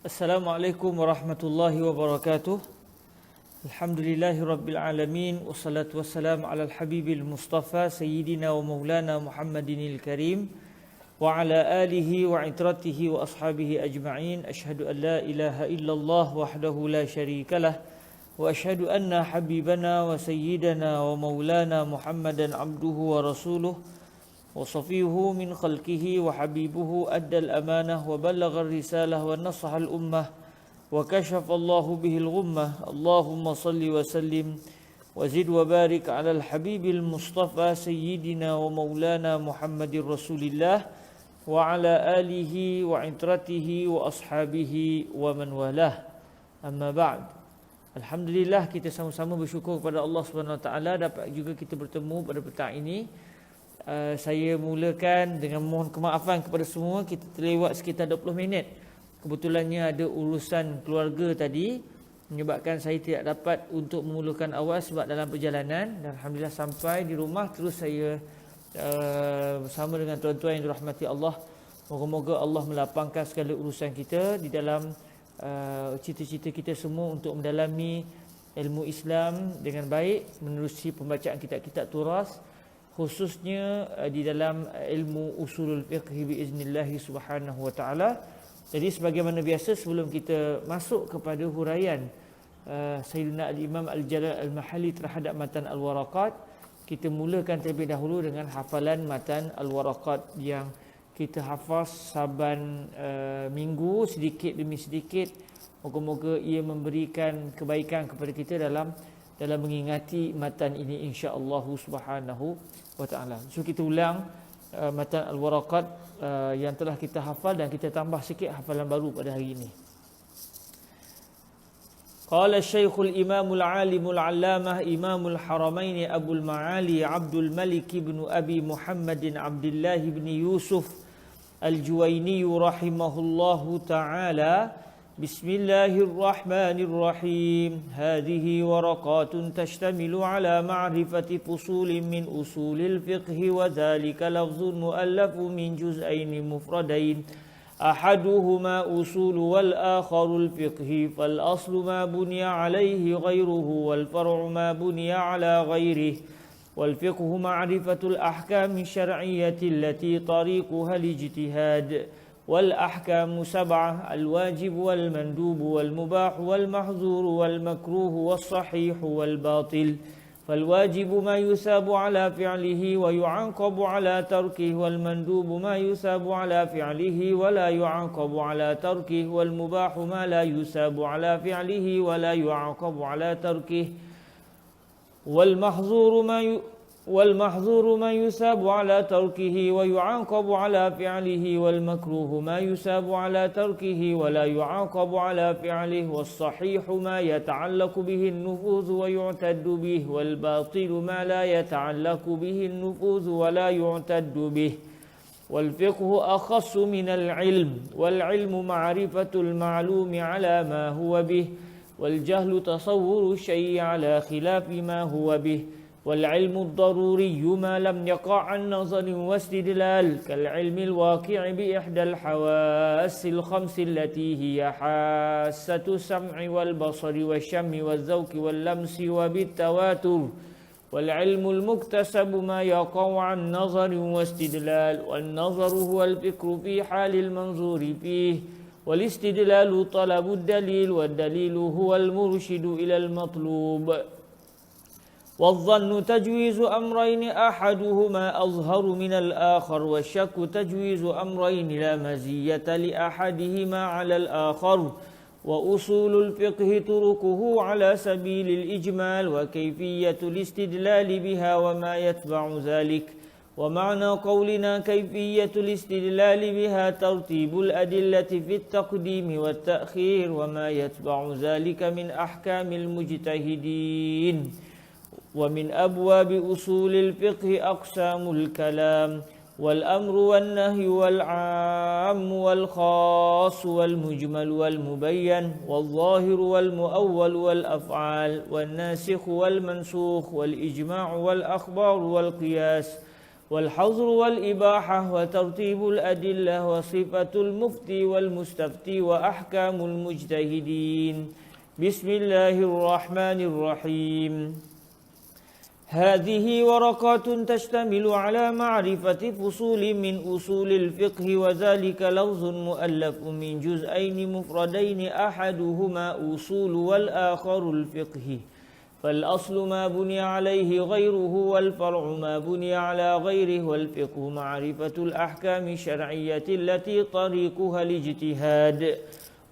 Assalamualaikum warahmatullahi wabarakatuh. Alhamdulillahi rabbil alamin. Wassalatu wassalamu ala al-habibil mustafa Sayyidina wa maulana Muhammadinil karim wa ala alihi wa itratihi wa ashabihi ajma'in. Ashhadu an la ilaha illallah wahdahu la syarikalah wa ashhadu anna habibana wa sayyidana wa maulana Muhammadan abduhu wa rasuluh وصفيه من خلقه وحبيبه أدى الأمانة وبلغ الرسالة ونصح الأمة وكشف الله به الغمة. اللهم صل وسلم وزد وبارك على الحبيب المصطفى سيدنا ومولانا محمد رسول الله وعلى آله وعترته وأصحابه ومن والاه. أما بعد. Alhamdulillah, kita sama-sama bersyukur kepada Allah SWT dapat juga kita bertemu pada petang ini. Saya mulakan dengan mohon kemaafan kepada semua, kita terlewat sekitar 20 minit. Kebetulannya ada urusan keluarga tadi menyebabkan saya tidak dapat untuk memulakan awal sebab dalam perjalanan, dan Alhamdulillah sampai di rumah terus saya bersama dengan tuan-tuan yang dirahmati Allah. Moga-moga Allah melapangkan segala urusan kita di dalam cita-cita kita semua untuk mendalami ilmu Islam dengan baik, menerusi pembacaan kitab-kitab turas, khususnya di dalam ilmu usulul fiqh biiznillah subhanahu wa ta'ala. Jadi sebagaimana biasa, sebelum kita masuk kepada huraian Sayyidina al-Imam al-Jalal al-Mahalli terhadap matan al-Waraqat, kita mulakan terlebih dahulu dengan hafalan matan al-Waraqat yang kita hafaz saban minggu sedikit demi sedikit. Moga-moga ia memberikan kebaikan kepada kita dalam mengingati matan ini insya-Allah subhanahu wa ta'ala. So kita ulang matan al-Waraqat yang telah kita hafal dan kita tambah sikit hafalan baru pada hari ini. Qala Syekhul Imamul Alimul Allamah Imamul Haramain Abul Ma'ali Abdul Malik ibn Abi Muhammadin Abdullah ibn Yusuf Al-Juwaini rahimahullahu ta'ala. بسم الله الرحمن الرحيم. هذه ورقات تشتمل على معرفة فصول من أصول الفقه، وذلك لفظ مؤلف من جزئين مفردين، أحدهما أصول والآخر الفقه، فالأصل ما بني عليه غيره والفرع ما بني على غيره، والفقه معرفة الأحكام الشرعية التي طريقها الاجتهاد، والأحكام سبعة: الواجب والمندوب والمباح والمحظور والمكروه والصحيح والباطل. فالواجب ما يثاب على فعله ويعاقب على تركه، والمندوب ما يثاب على فعله ولا يعاقب على تركه، والمباح ما لا يثاب على فعله ولا يعاقب على تركه، والمحظور ما يثاب على تركه ويعاقب على فعله، والمكروه ما يثاب على تركه ولا يعاقب على فعله، والصحيح ما يتعلق به النفوذ ويعتد به، والباطل ما لا يتعلق به النفوذ ولا يعتد به. والفقه أخص من العلم، والعلم معرفة المعلوم على ما هو به، والجهل تصور الشيء على خلاف ما هو به. والعلم الضروري ما لم يقع عن نظر واستدلال، كالعلم الواقع بإحدى الحواس الخمس التي هي حاسة السمع والبصر والشم والذوق واللمس وبالتواتر. والعلم المكتسب ما يقع عن نظر واستدلال، والنظر هو الفكر في حال المنظور فيه، والاستدلال طلب الدليل، والدليل هو المرشد إلى المطلوب. والظن تجويز أمرين أحدهما أظهر من الآخر، والشك تجويز أمرين لا مزية لأحدهما على الآخر. وأصول الفقه طرقه على سبيل الإجمال، وكيفية الاستدلال بها وما يتبع ذلك. ومعنى قولنا كيفية الاستدلال بها ترتيب الأدلة في التقديم والتأخير، وما يتبع ذلك من أحكام المجتهدين. ومن أبواب أصول الفقه أقسام الكلام، والأمر والنهي والعام والخاص والمجمل والمبين، والظاهر والمؤول والأفعال، والناسخ والمنسوخ، والإجماع والأخبار والقياس، والحظر والإباحة وترتيب الأدلة وصفة المفتي والمستفتي وأحكام المجتهدين. بسم الله الرحمن الرحيم. هذه ورقات تشتمل على معرفة فصول من أصول الفقه، وذلك لفظ مؤلف من جزئين مفردين أحدهما أصول والآخر الفقه، فالأصل ما بني عليه غيره والفرع ما بني على غيره، والفقه معرفة الأحكام الشرعية التي طريقها الاجتهاد.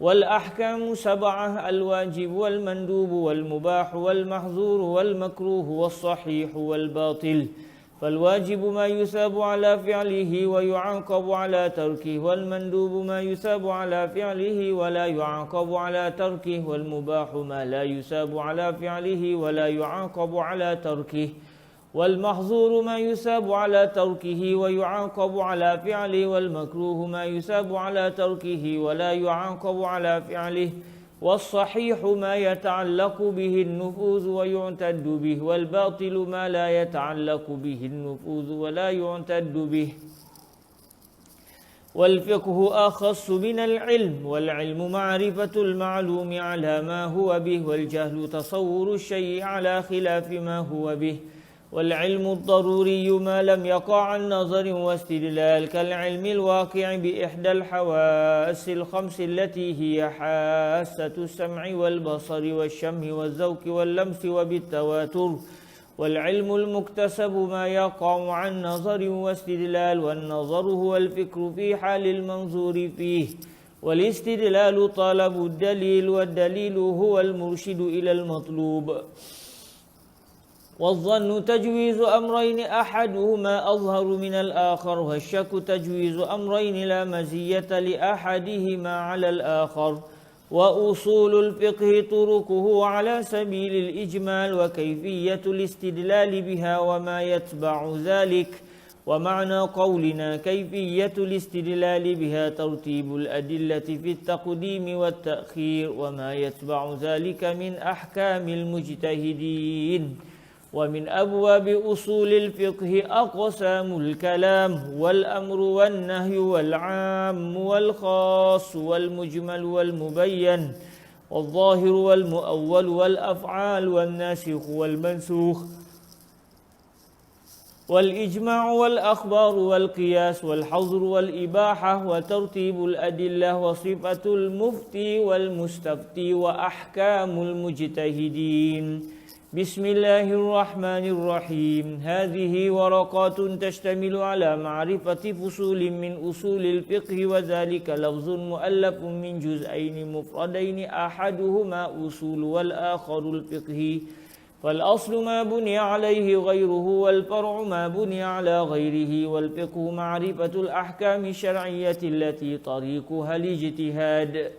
والأحكام 7: الواجب والمندوب والمباح والمحظور والمكروه والصحيح والباطل. فالواجب ما يثاب على فعله ويعاقب على تركه، والمندوب ما يثاب على فعله ولا يعاقب على تركه، والمباح ما لا يثاب على فعله ولا يعاقب على تركه، والمحظور ما يثاب على تركه ويعاقب على فعله، والمكروه ما يثاب على تركه ولا يعاقب على فعله، والصحيح ما يتعلق به النفوذ ويعتد به، والباطل ما لا يتعلق به النفوذ ولا يعتد به. والفقه أخص من العلم، والعلم معرفة المعلوم على ما هو به، والجهل تصور الشيء على خلاف ما هو به. والعلم الضروري ما لم يقع عن نظر واستدلال، كالعلم الواقع بإحدى الحواس الخمس التي هي حاسة السمع والبصر والشم والذوق واللمس وبالتواتر. والعلم المكتسب ما يقع عن نظر واستدلال، والنظر هو الفكر في حال المنظور فيه، والاستدلال طلب الدليل، والدليل هو المرشد إلى المطلوب. والظن تجويز أمرين أحدهما أظهر من الآخر، والشك تجويز أمرين لا مزية لأحدهما على الآخر. وأصول الفقه طرقه على سبيل الإجمال، وكيفية الاستدلال بها وما يتبع ذلك. ومعنى قولنا كيفية الاستدلال بها ترتيب الأدلة في التقديم والتأخير، وما يتبع ذلك من أحكام المجتهدين. ومن أبواب أصول الفقه أقسام الكلام، والأمر والنهي والعام والخاص والمجمل والمبين، والظاهر والمؤول، والأفعال والناسخ والمنسوخ، والإجماع والأخبار والقياس والحظر والإباحة، وترتيب الأدلة، وصفة المفتي والمستفتي، وأحكام المجتهدين. بسم الله الرحمن الرحيم. هذه ورقات تشتمل على معرفة فصول من أصول الفقه، وذلك لفظ مؤلف من جزئين مفردين أحدهما أصول والآخر الفقه، فالأصل ما بني عليه غيره والفرع ما بني على غيره، والفقه معرفة الأحكام الشرعية التي طريقها الاجتهاد.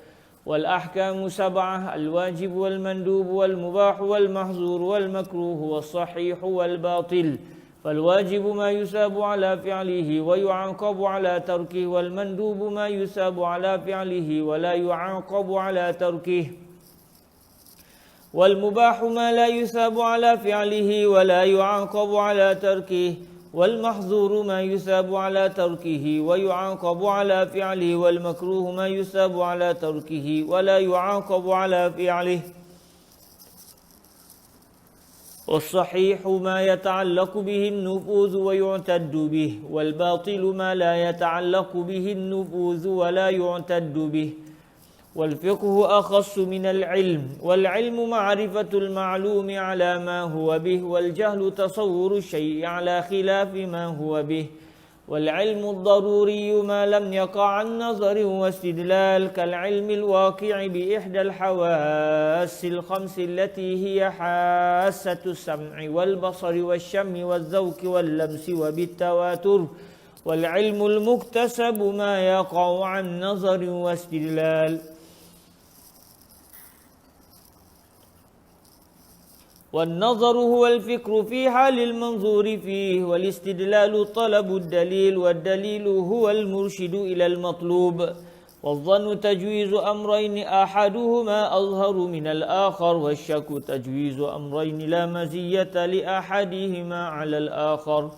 والأحكام 7: الواجب والمندوب والمباح والمحظور والمكروه والصحيح والباطل. فالواجب ما يثاب على فعله ويعاقب على تركه، والمندوب ما يثاب على فعله ولا يعاقب على تركه، والمباح ما لا يثاب على فعله ولا يعاقب على تركه، والمحظور ما يثاب على تركه ويعاقب على فعله، والمكروه ما يثاب على تركه ولا يعاقب على فعله، والصحيح ما يتعلق به النفوذ ويعتد به، والباطل ما لا يتعلق به النفوذ ولا يعتد به. والفقه أخص من العلم، والعلم معرفة المعلوم على ما هو به، والجهل تصور الشيء على خلاف ما هو به. والعلم الضروري ما لم يقع عن نظر واستدلال، كالعلم الواقع بإحدى الحواس الخمس التي هي حاسة السمع والبصر والشم والذوق واللمس وبالتواتر. والعلم المكتسب ما يقع عن نظر واستدلال. والنظر هو الفكر في حال المنظور فيه، والاستدلال طلب الدليل، والدليل هو المرشد إلى المطلوب. والظن تجويز أمرين أحدهما أظهر من الآخر، والشك تجويز أمرين لا مزية لأحدهما على الآخر.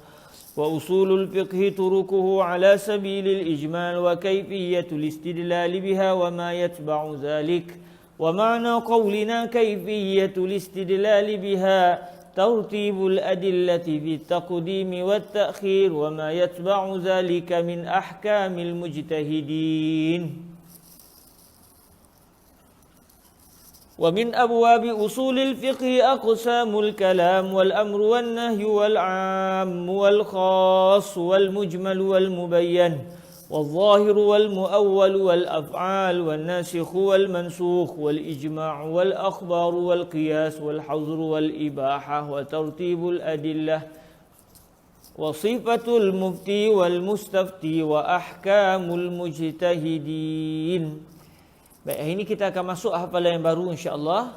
وأصول الفقه تركه على سبيل الإجمال وكيفية الاستدلال بها وما يتبع ذلك. ومعنى قولنا كيفية الاستدلال بها ترتيب الأدلة في التقديم والتأخير وما يتبع ذلك من أحكام المجتهدين. ومن أبواب أصول الفقه أقسام الكلام والأمر والنهي والعام والخاص والمجمل والمبين والظاهر والمؤول والأفعال والناسخ والمنسوخ والإجماع والأخبار والقياس والحظر والإباحة وترتيب الأدلة وصفة المفتي والمستفتي وأحكام المجتهدين. Baik, hari ini kita akan masuk hafalan yang baru insya-Allah.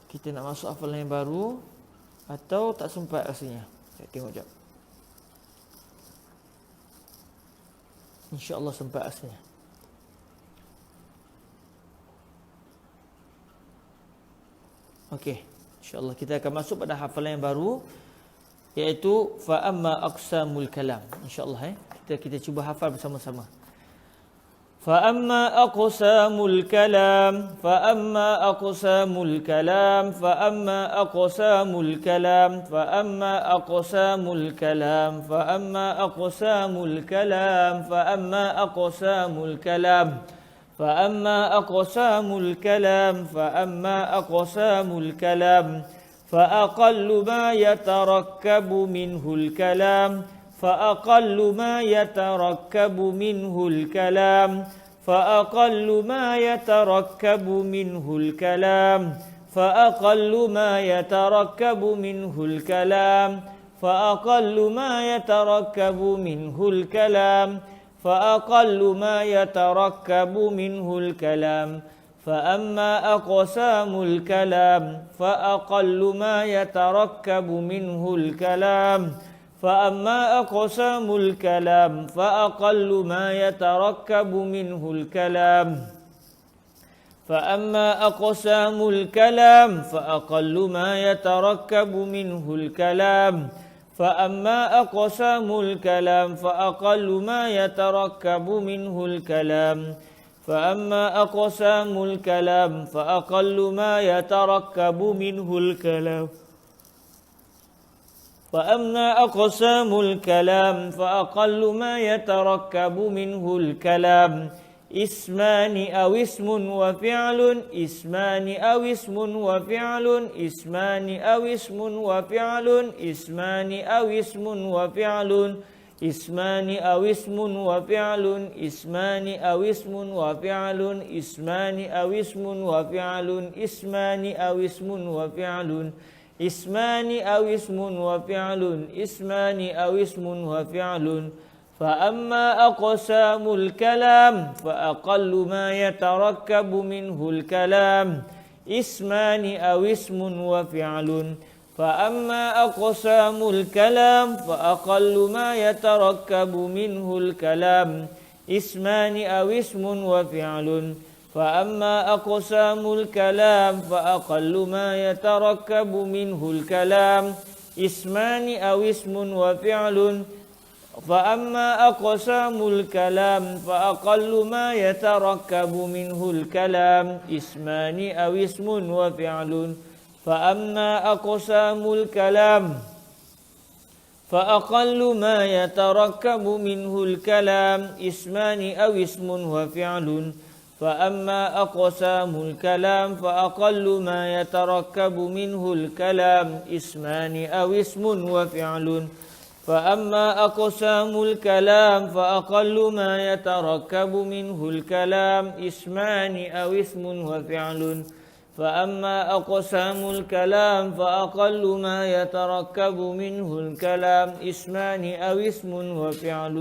Kita nak masuk hafalan yang baru atau tak sempat rasanya? Saya tengok jap. InsyaAllah sempat rasanya. Okey, insya-Allah kita akan masuk pada hafalan yang baru, iaitu fa amma aqsamul kalam. Insya-Allah kita cuba hafal bersama-sama. فأما أقسام الكلام فأما أقسام الكلام فأما أقسام الكلام فأما أقسام الكلام فأما أقسام الكلام فأما أقسام الكلام فأما أقسام الكلام فأما أقسام الكلام فأقل ما يتركب منه الكلام فأقل ما يتركب منه الكلام فأقل ما يتركب منه الكلام فأقل ما يتركب منه الكلام فأقل ما يتركب منه الكلام فأقل ما يتركب منه الكلام فأما أقسام الكلام فأقل ما يتركب منه الكلام فأما أقسام الكلام فأقل ما يتركب منه الكلام فأما أقسام الكلام فأقل ما يتركب منه الكلام فأما أقسام الكلام فأقل ما يتركب منه الكلام فأما أقسام الكلام فأقل ما يتركب منه الكلام فأما أقسام الكلام فأقل ما يتركب منه الكلام اسمان أو اسم وفعل اسمان أو اسم وفعل اسمان أو اسم وفعل اسمان أو اسم وفعل اسمان أو اسم وفعل اسمان أو اسم وفعل اسمان أو اسم وفعل اسمان أو اسم وفعل اسمان أو اسم وفعل اسمان أو اسم وفعل فأما أقسام الكلام فأقل ما يتركب منه الكلام اسمان أو اسم وفعل فأما أقسام الكلام فأقل ما يتركب منه الكلام اسمان أو اسم وفعل فأما أقسام الكلام فأقل ما يتركب منه الكلام اسمان أو اسم وفعل فأما أقسام الكلام فأقل ما يتركب منه الكلام اسمان أو اسم وفعل فأما أقسام الكلام فأقل ما يتركب منه الكلام اسمان أو اسم وفعل فأما أقسام الكلام فأقل ما يتركب منه الكلام اسمان أو اسم وفعل فأما أقسام الكلام فأقل ما يتركب منه الكلام اسمان أو اسم وفعل فأما أقسام الكلام فأقل ما يتركب منه الكلام اسمان أو اسم وفعل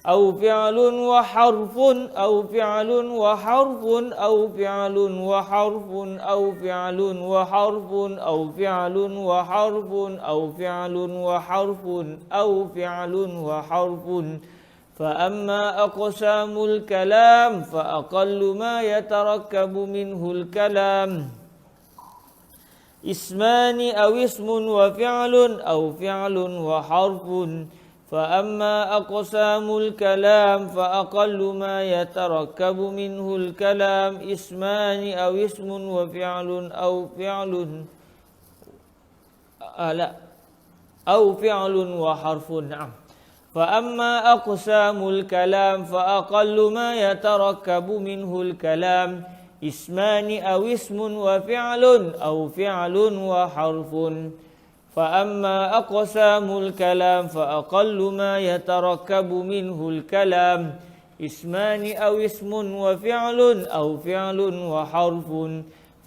أو فعل وحرف أو فعل وحرف أو فعل وحرف أو فعل وحرف أو فعل وحرف أو فعل وحرف أو فعل وحرف فأما أقسام الكلام فأقل ما يتركب منه الكلام ismani aw ismun wa fi'lun aw fi'lun wa harfun. فأما أقسام الكلام فأقل ما يتركب منه الكلام اسمان أو اسم وفعل أو فعل لا أو فعل وحرف. نعم. فأما أقسام الكلام فأقل ما يتركب منه الكلام اسمان أو اسم وفعل أو فعل وحرف. فأما أقسام الكلام فأقل ما يتركب منه الكلام اسمان أو اسم وفعل أو فعل وحرف.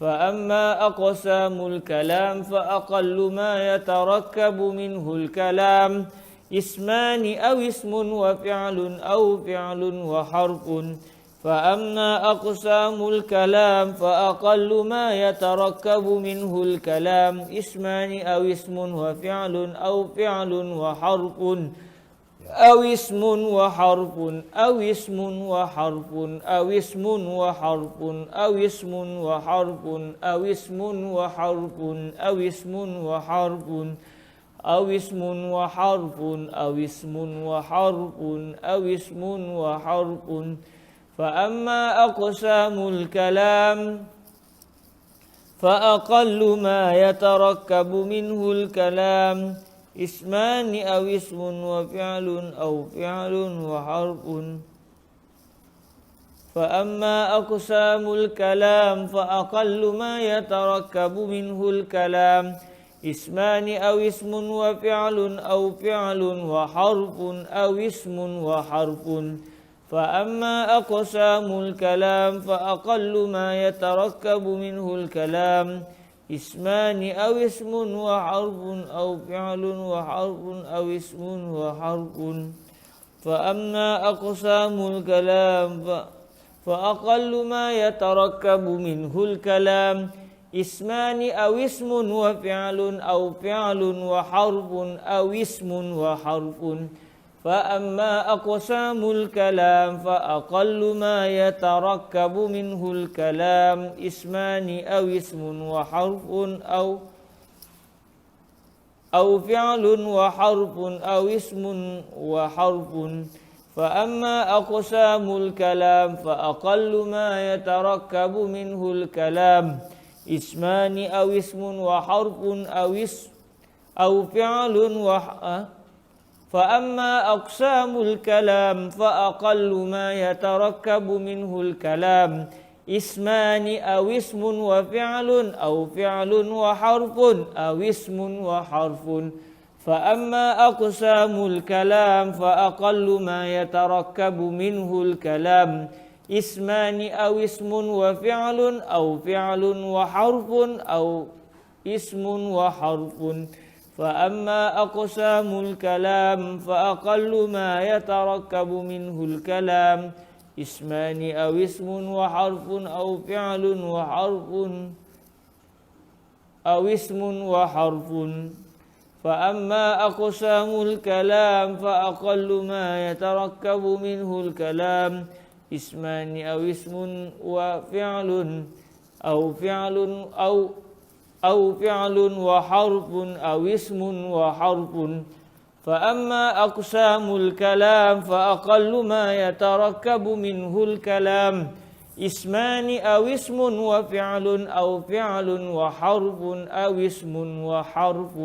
فأما أقسام الكلام فأقل ما يتركب منه الكلام اسمان أو اسم وفعل أو فعل وحرف. فأما أقسام الكلام فأقل ما يتركب منه الكلام اسمان أو اسم وفعل أو فعل وحرف أو اسم وحرف أو اسم وحرف أو اسم وحرف أو اسم وحرف أو اسم وحرف أو اسم وحرف أو اسم وحرف أو اسم وحرف أو اسم وحرف. فأما أقسام الكلام فأقل ما يتركب منه الكلام اسمان أو اسم وفعل أو فعل وحرف. فأما أقسام الكلام فأقل ما يتركب منه الكلام اسمان أو اسم وفعل أو فعل وحرف أو اسم وحرف. فأما أقسام الكلام فأقل ما يتركب منه الكلام اسمان أو اسم وحرف أو فعل وحرف أو اسم وحرف. فأما أقسام الكلام فأقل ما يتركب منه الكلام اسمان أو اسم وفعل أو فعل وحرف أو اسم وحرف. فأما أقسام الكلام فأقل ما يتركب منه الكلام اسمان أو اسم وحرف أو فعل وحرف أو اسم وحرف. فأما أقسام الكلام فأقل ما يتركب منه الكلام اسمان أو اسم وحرف أو فعل فأما أقسام الكلام فأقل ما يتركب منه الكلام اسمان أو اسم وفعل أو فعل وحرف أو اسم وحرف. فأما أقسام الكلام فأقل ما يتركب منه الكلام اسمان أو اسم وفعل أو فعل وحرف أو اسم وحرف. فأما أقسام الكلام فأقل ما يتركب منه الكلام اسمان أو اسم وحرف أو فعل وحرف أو اسم وحرف. فأما أقسام الكلام فأقل ما يتركب منه الكلام اسمان أو اسم وفعل أو فعل أو فعل وحرف أو اسم وحرف. فأما أقسام الكلام فأقل ما يتركب منه الكلام اسمان أو اسم وفعل أو فعل وحرف أو اسم وحرف.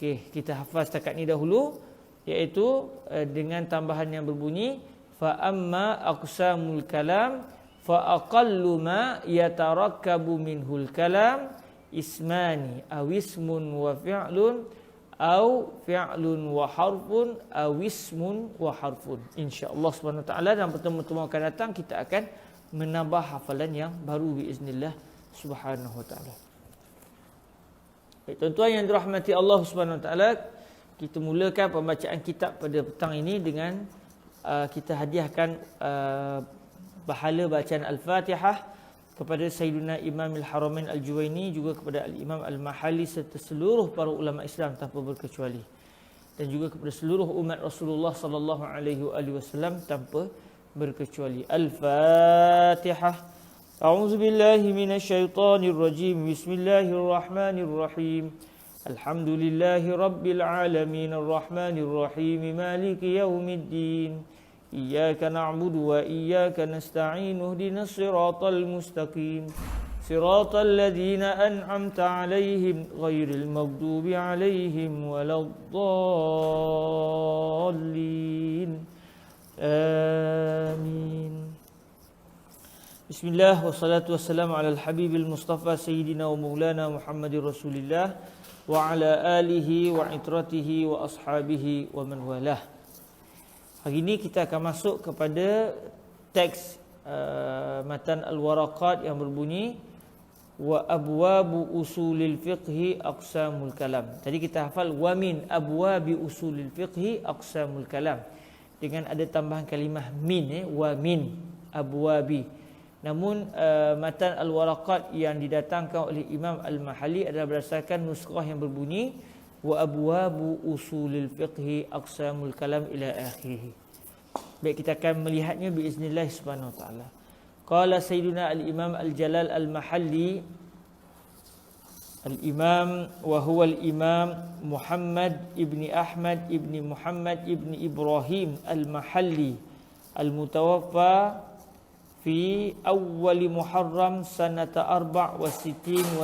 Okey, kita hafaz setakat ni dahulu, iaitu dengan tambahan yang berbunyi fa amma aqsamul kalam fa aqallu ma yatarakkabu minhul kalam ismani aw ismun wa fi'lun aw fi'lun wa harfun aw ismun wa harfun. Insya-Allah Subhanahu wa taala dalam pertemuan akan datang kita akan menambah hafalan yang baru biiznillah Subhanahu wa taala. Baik, tuan-tuan yang dirahmati Allah Subhanahu wa taala, kita mulakan pembacaan kitab pada petang ini dengan kita hadiahkan pahala bacaan Al-Fatihah kepada Sayyidina Imam Al-Haramain Al-Juwaini, juga kepada Al-Imam Al-Mahali serta seluruh para ulama Islam tanpa berkecuali, dan juga kepada seluruh umat Rasulullah sallallahu alaihi wasallam tanpa berkecuali. Al-Fatihah. A'udzu billahi minasyaitonir rajim. Bismillahirrahmanirrahim. Alhamdulillahi rabbil alamin arrahmanir rahim maliki yaumiddin. Iyyaka na'budu wa iyyaka nasta'in ihdinas siratal mustaqim. Siratal ladzina an'amta 'alaihim ghairil maghdubi 'alaihim waladdallin. Amin. Bismillah wassalatu wassalamu ala al-habibil mustafa sayyidina wa maulana Muhammadir Rasulillah wa ala alihi wa itratihi wa ashabihi wa man walah. Hari ini kita akan masuk kepada teks matan al-waraqat yang berbunyi wa abwabu usulil fiqhi aqsamul kalam. Tadi kita hafal wa min abwabi usulil fiqhi aqsamul kalam, dengan ada tambahan kalimah min, wa min abwabi. Namun matan al-waraqat yang didatangkan oleh Imam Al-Mahalli adalah berdasarkan nuskhah yang berbunyi wa abwabu usulil fiqhi aqsamul kalam ila akhirih. Baik, kita akan melihatnya biiznillah subhanahu wa taala. Qala sayyiduna al-Imam Al-Jalal Al-Mahalli, al-Imam wa huwa al-Imam Muhammad ibni Ahmad ibni Muhammad ibni Ibrahim Al-Mahalli al-mutawaffa fi awwal Muharram sanata 64 wa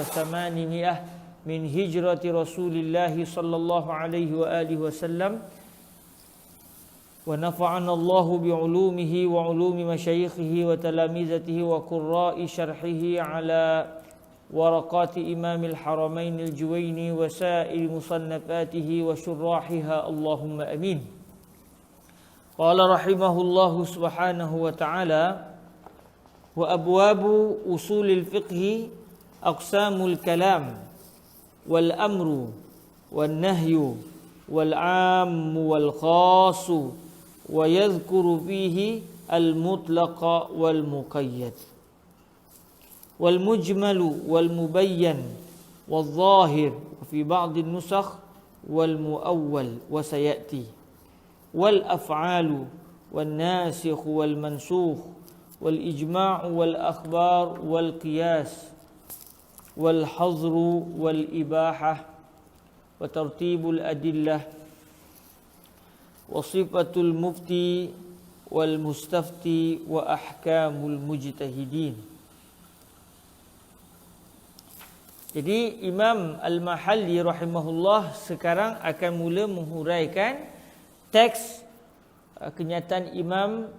800 min hijrati Rasulillah sallallahu alaihi wa alihi wasallam, wa nafa'ana Allahu bi ulumihi wa ulumi masyayikhihi wa talamizatihi wa qurra'i syarhihi ala waraqati Imamil Haramain al-Juwaini wa sa'ir musannafatihi wa syurrahiha, Allahumma amin. Qala rahimahullahu subhanahu wa ta'ala wa abwabu usulil fiqhi aqsamul kalam wal amru wal nahyu wal ammu wal khasu wa yadhkuru fihi al mutlaqa wal muqayyad wal mujmalu wal mubayyan wal zahir wa fi ba'd an nusakh wal muawwal wa sayati wal af'alu wal nasikh wal mansukh wal ijma' wal akhbar wal qiyas wal hazru wal ibahah wa tartibul adillah wa sifatul mufti wal mustafti wa ahkamul mujtahidin. Jadi Imam Al-Mahalli rahimahullah sekarang akan mula menghuraikan teks kenyataan Imam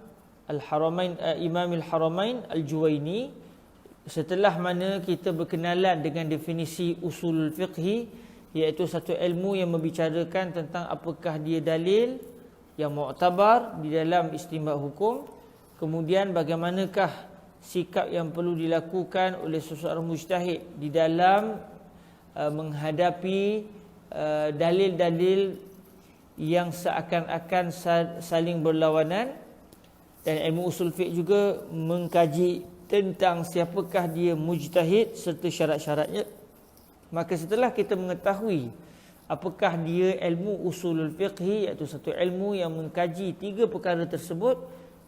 Al-Haramain, Imamil Haramain Al-Juwaini. Setelah mana kita berkenalan dengan definisi usul fiqhi, iaitu satu ilmu yang membicarakan tentang apakah dia dalil yang mu'tabar di dalam istinbat hukum, kemudian bagaimanakah sikap yang perlu dilakukan oleh seseorang mujtahid di dalam menghadapi dalil-dalil yang seakan-akan saling berlawanan. Dan ilmu usul fiqh juga mengkaji tentang siapakah dia mujtahid serta syarat-syaratnya. Maka setelah kita mengetahui apakah dia ilmu usulul fiqhi, iaitu satu ilmu yang mengkaji tiga perkara tersebut,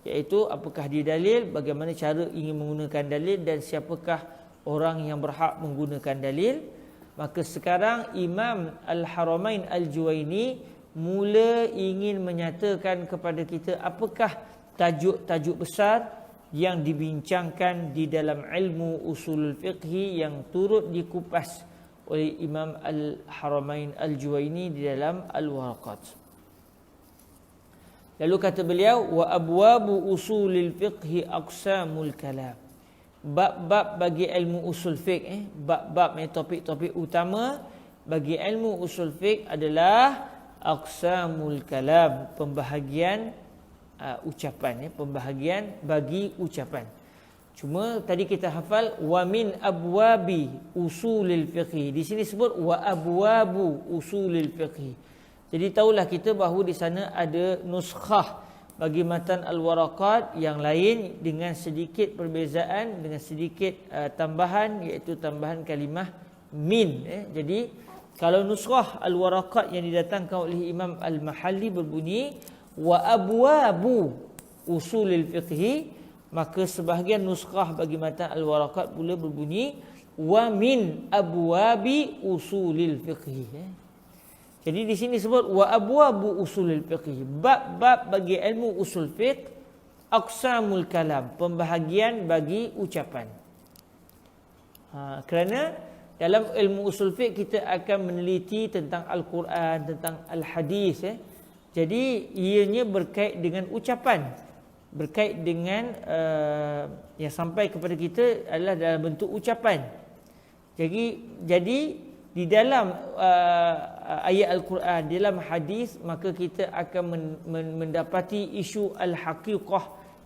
iaitu apakah dia dalil, bagaimana cara ingin menggunakan dalil, dan siapakah orang yang berhak menggunakan dalil, maka sekarang Imam Al-Haramain Al-Juwaini mula ingin menyatakan kepada kita apakah tajuk-tajuk besar yang dibincangkan di dalam ilmu usulul fiqhi yang turut dikupas oleh Imam Al-Haramain Al-Juwaini di dalam Al-Waraqat. Lalu kata beliau, wa abwabu usulil fiqhi aqsamul kalam. Bab-bab bagi ilmu usul fiqh, bab-bab topik-topik utama bagi ilmu usul fiqh adalah aqsamul kalam, pembahagian ucapan, pembahagian bagi ucapan. Cuma tadi kita hafal wa min abwabi usulil fiqhi. Di sini sebut wa abwabu usulil fiqhi. Jadi tahulah kita bahawa di sana ada nuskhah bagi matan al-waraqat yang lain dengan sedikit perbezaan, dengan sedikit tambahan, iaitu tambahan kalimah min. Jadi kalau nuskhah al-waraqat yang didatangkan oleh Imam Al-Mahalli berbunyi wa abwabu usulil fiqhi, Maka sebahagian nuskhah bagi matan Al-Waraqat pula berbunyi wa min abwabi usulil fiqh. Jadi di sini sebut wa abwabu usulil fiqh, bab-bab bagi ilmu usul fiqh, aqsamul kalam, pembahagian bagi ucapan. Kerana dalam ilmu usul fiqh kita akan meneliti tentang Al-Quran, tentang Al-Hadis. Jadi ianya berkait dengan ucapan, berkait dengan yang sampai kepada kita adalah dalam bentuk ucapan. Jadi di dalam ayat Al-Quran, di dalam hadis, maka kita akan mendapati isu al-haqiqah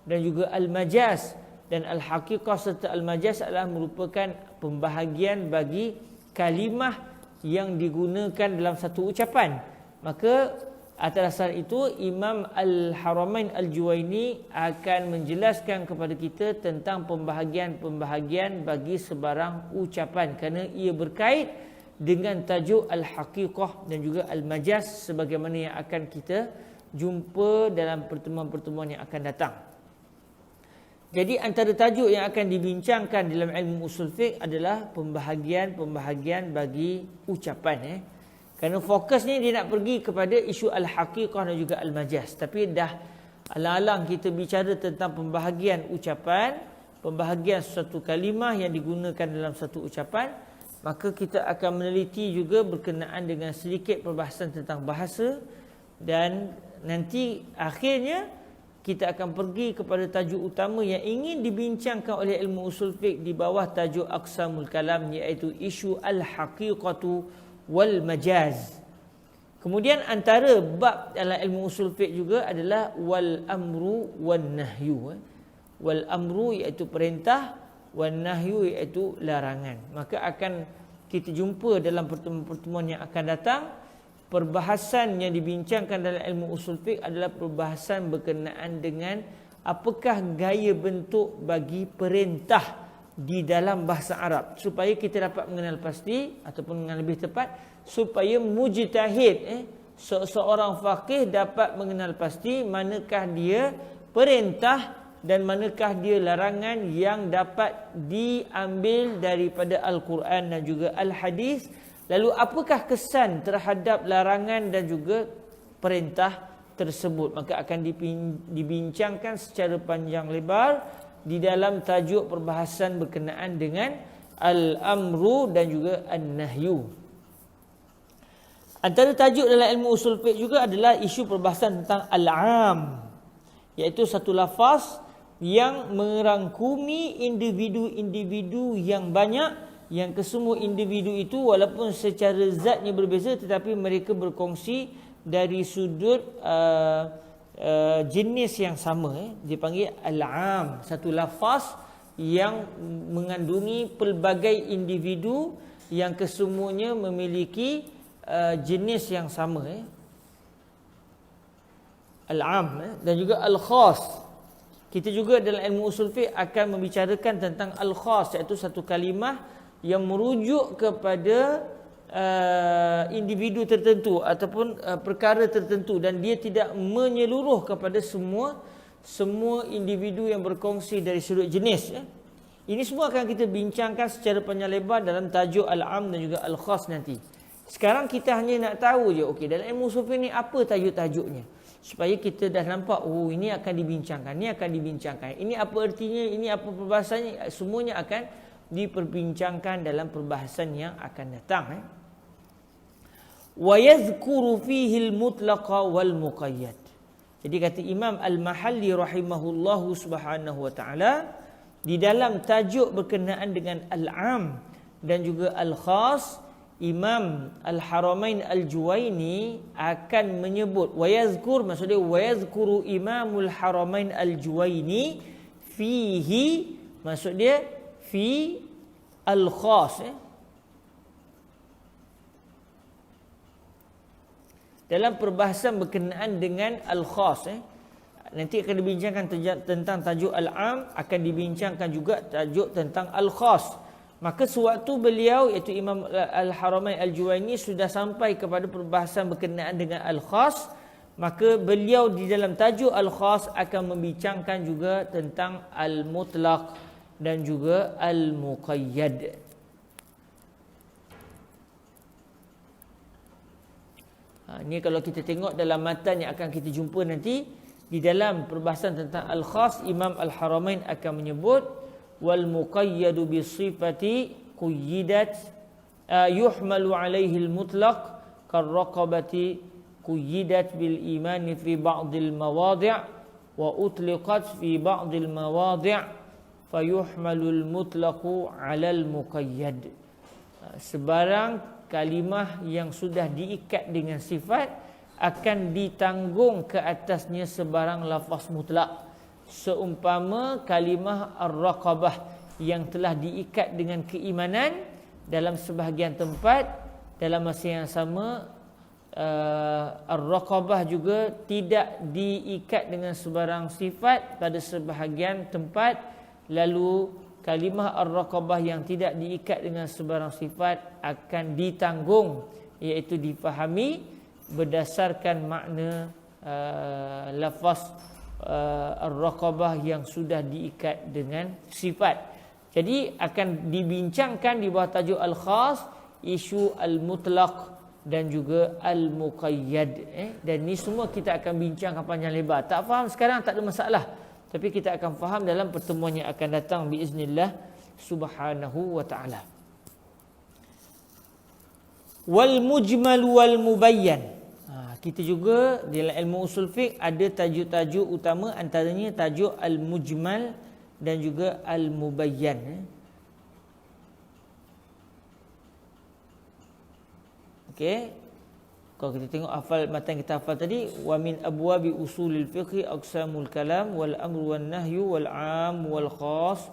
dan juga al-majaz. Dan al-haqiqah serta al-majaz adalah merupakan pembahagian bagi kalimah yang digunakan dalam satu ucapan. Maka atas dasar itu Imam Al-Haramain Al-Juwaini akan menjelaskan kepada kita tentang pembahagian-pembahagian bagi sebarang ucapan, kerana ia berkait dengan tajuk al-haqiqah dan juga al-majaz sebagaimana yang akan kita jumpa dalam pertemuan-pertemuan yang akan datang. Jadi antara tajuk yang akan dibincangkan dalam ilmu usul fiqh adalah pembahagian-pembahagian bagi ucapan. Kerana fokusnya dia nak pergi kepada isu al-haqiqah dan juga al-majaz. Tapi dah alang-alang kita bicara tentang pembahagian ucapan, pembahagian suatu kalimah yang digunakan dalam satu ucapan, maka kita akan meneliti juga berkenaan dengan sedikit perbahasan tentang bahasa, dan nanti akhirnya kita akan pergi kepada tajuk utama yang ingin dibincangkan oleh ilmu usul fiqh di bawah tajuk aqsamul kalam, iaitu isu al-haqiqatu wal majaz. Kemudian antara bab dalam ilmu usul fiqh juga adalah wal amru wan nahyu. Wal amru iaitu perintah, wan nahyu iaitu larangan. Maka akan kita jumpa dalam pertemuan-pertemuan yang akan datang. Perbahasan yang dibincangkan dalam ilmu usul fiqh adalah perbahasan berkenaan dengan apakah gaya bentuk bagi perintah di dalam bahasa Arab, supaya kita dapat mengenal pasti, ataupun dengan lebih tepat, supaya mujtahid seorang faqih dapat mengenal pasti manakah dia perintah dan manakah dia larangan yang dapat diambil daripada Al-Quran dan juga Al-Hadis. Lalu apakah kesan terhadap larangan dan juga perintah tersebut? Maka akan dibincangkan secara panjang lebar di dalam tajuk perbahasan berkenaan dengan al-amru dan juga an-nahyu. Antara tajuk dalam ilmu usul fiqh juga adalah isu perbahasan tentang al-am, iaitu satu lafaz yang merangkumi individu-individu yang banyak, yang kesemua individu itu walaupun secara zatnya berbeza tetapi mereka berkongsi dari sudut jenis yang sama. Dia panggil al-am, satu lafaz yang mengandungi pelbagai individu yang kesemuanya memiliki jenis yang sama. Al-am dan juga al-khas. Kita juga dalam ilmu usul fiqh akan membicarakan tentang al-khas, iaitu satu kalimah yang merujuk kepada individu tertentu ataupun perkara tertentu, dan dia tidak menyeluruh kepada semua individu yang berkongsi dari sudut jenis. Ini semua akan kita bincangkan secara panjang lebar dalam tajuk al-am dan juga al-khas nanti. Sekarang kita hanya nak tahu je, okey, dalam ilmu usul fiqh ni apa tajuk-tajuknya, supaya kita dah nampak, oh ini akan dibincangkan, ini akan dibincangkan, ini apa artinya, ini apa perbahasannya, semuanya akan diperbincangkan dalam perbahasan yang akan datang. Wa yadhkuru fihi al-mutlaqa wal muqayyad. Jadi kata Imam Al-Mahalli rahimahullahu subhanahu wa ta'ala, di dalam tajuk berkenaan dengan al-am dan juga al-khas, Imam Al-Haramain Al-Juwaini akan menyebut, wa yadhkur, maksudnya wa yadhkuru Imamul Haramain Al-Juwaini fihi, maksudnya fi al-khas, dalam perbahasan berkenaan dengan al-khas. Nanti akan dibincangkan tentang tajuk al-am, akan dibincangkan juga tajuk tentang al-khas. Maka sewaktu beliau, iaitu Imam Al-Haramain Al-Juwaini, sudah sampai kepada perbahasan berkenaan dengan al-khas, Maka beliau di dalam tajuk Al-Khas akan membincangkan juga tentang Al-Mutlaq dan juga Al-Muqayyad. Ini kalau kita tengok dalam matan yang akan kita jumpa nanti, di dalam perbahasan tentang Al-Khas, Imam Al-Haramain akan menyebut wal muqayyadu bi sifati quyyidat yuhmalu alaihi al-mutlaq karraqabati quyyidat bil imani fi ba'dil mawadi' wa utliqat fi ba'dil mawadi' fayuhmalul mutlaqu 'alal muqayyad. Sebarang kalimah yang sudah diikat dengan sifat akan ditanggung ke atasnya sebarang lafaz mutlak. Seumpama kalimah ar-raqabah yang telah diikat dengan keimanan dalam sebahagian tempat, dalam masa yang sama ar-raqabah juga tidak diikat dengan sebarang sifat pada sebahagian tempat. Lalu kalimah ar-raqabah yang tidak diikat dengan sebarang sifat akan ditanggung, iaitu difahami berdasarkan makna lafaz ar-raqabah yang sudah diikat dengan sifat. Jadi akan dibincangkan di bawah tajuk Al-Khas isu Al-Mutlaq dan juga Al-Muqayyad. Dan ni semua kita akan bincangkan panjang lebar. Tak faham sekarang tak ada masalah, tapi kita akan faham dalam pertemuan yang akan datang biiznillah subhanahu wa ta'ala. Wal mujmal wal mubayyan. Kita juga dalam ilmu usul fiqh ada tajuk-tajuk utama, antaranya tajuk al-mujmal dan juga al-mubayyan. Okey. Kalau kita tengok hafal matan kita hafal tadi, wa min abwabi usulil fiqh aqsamul kalam wal amru wan nahyu wal 'am wal khas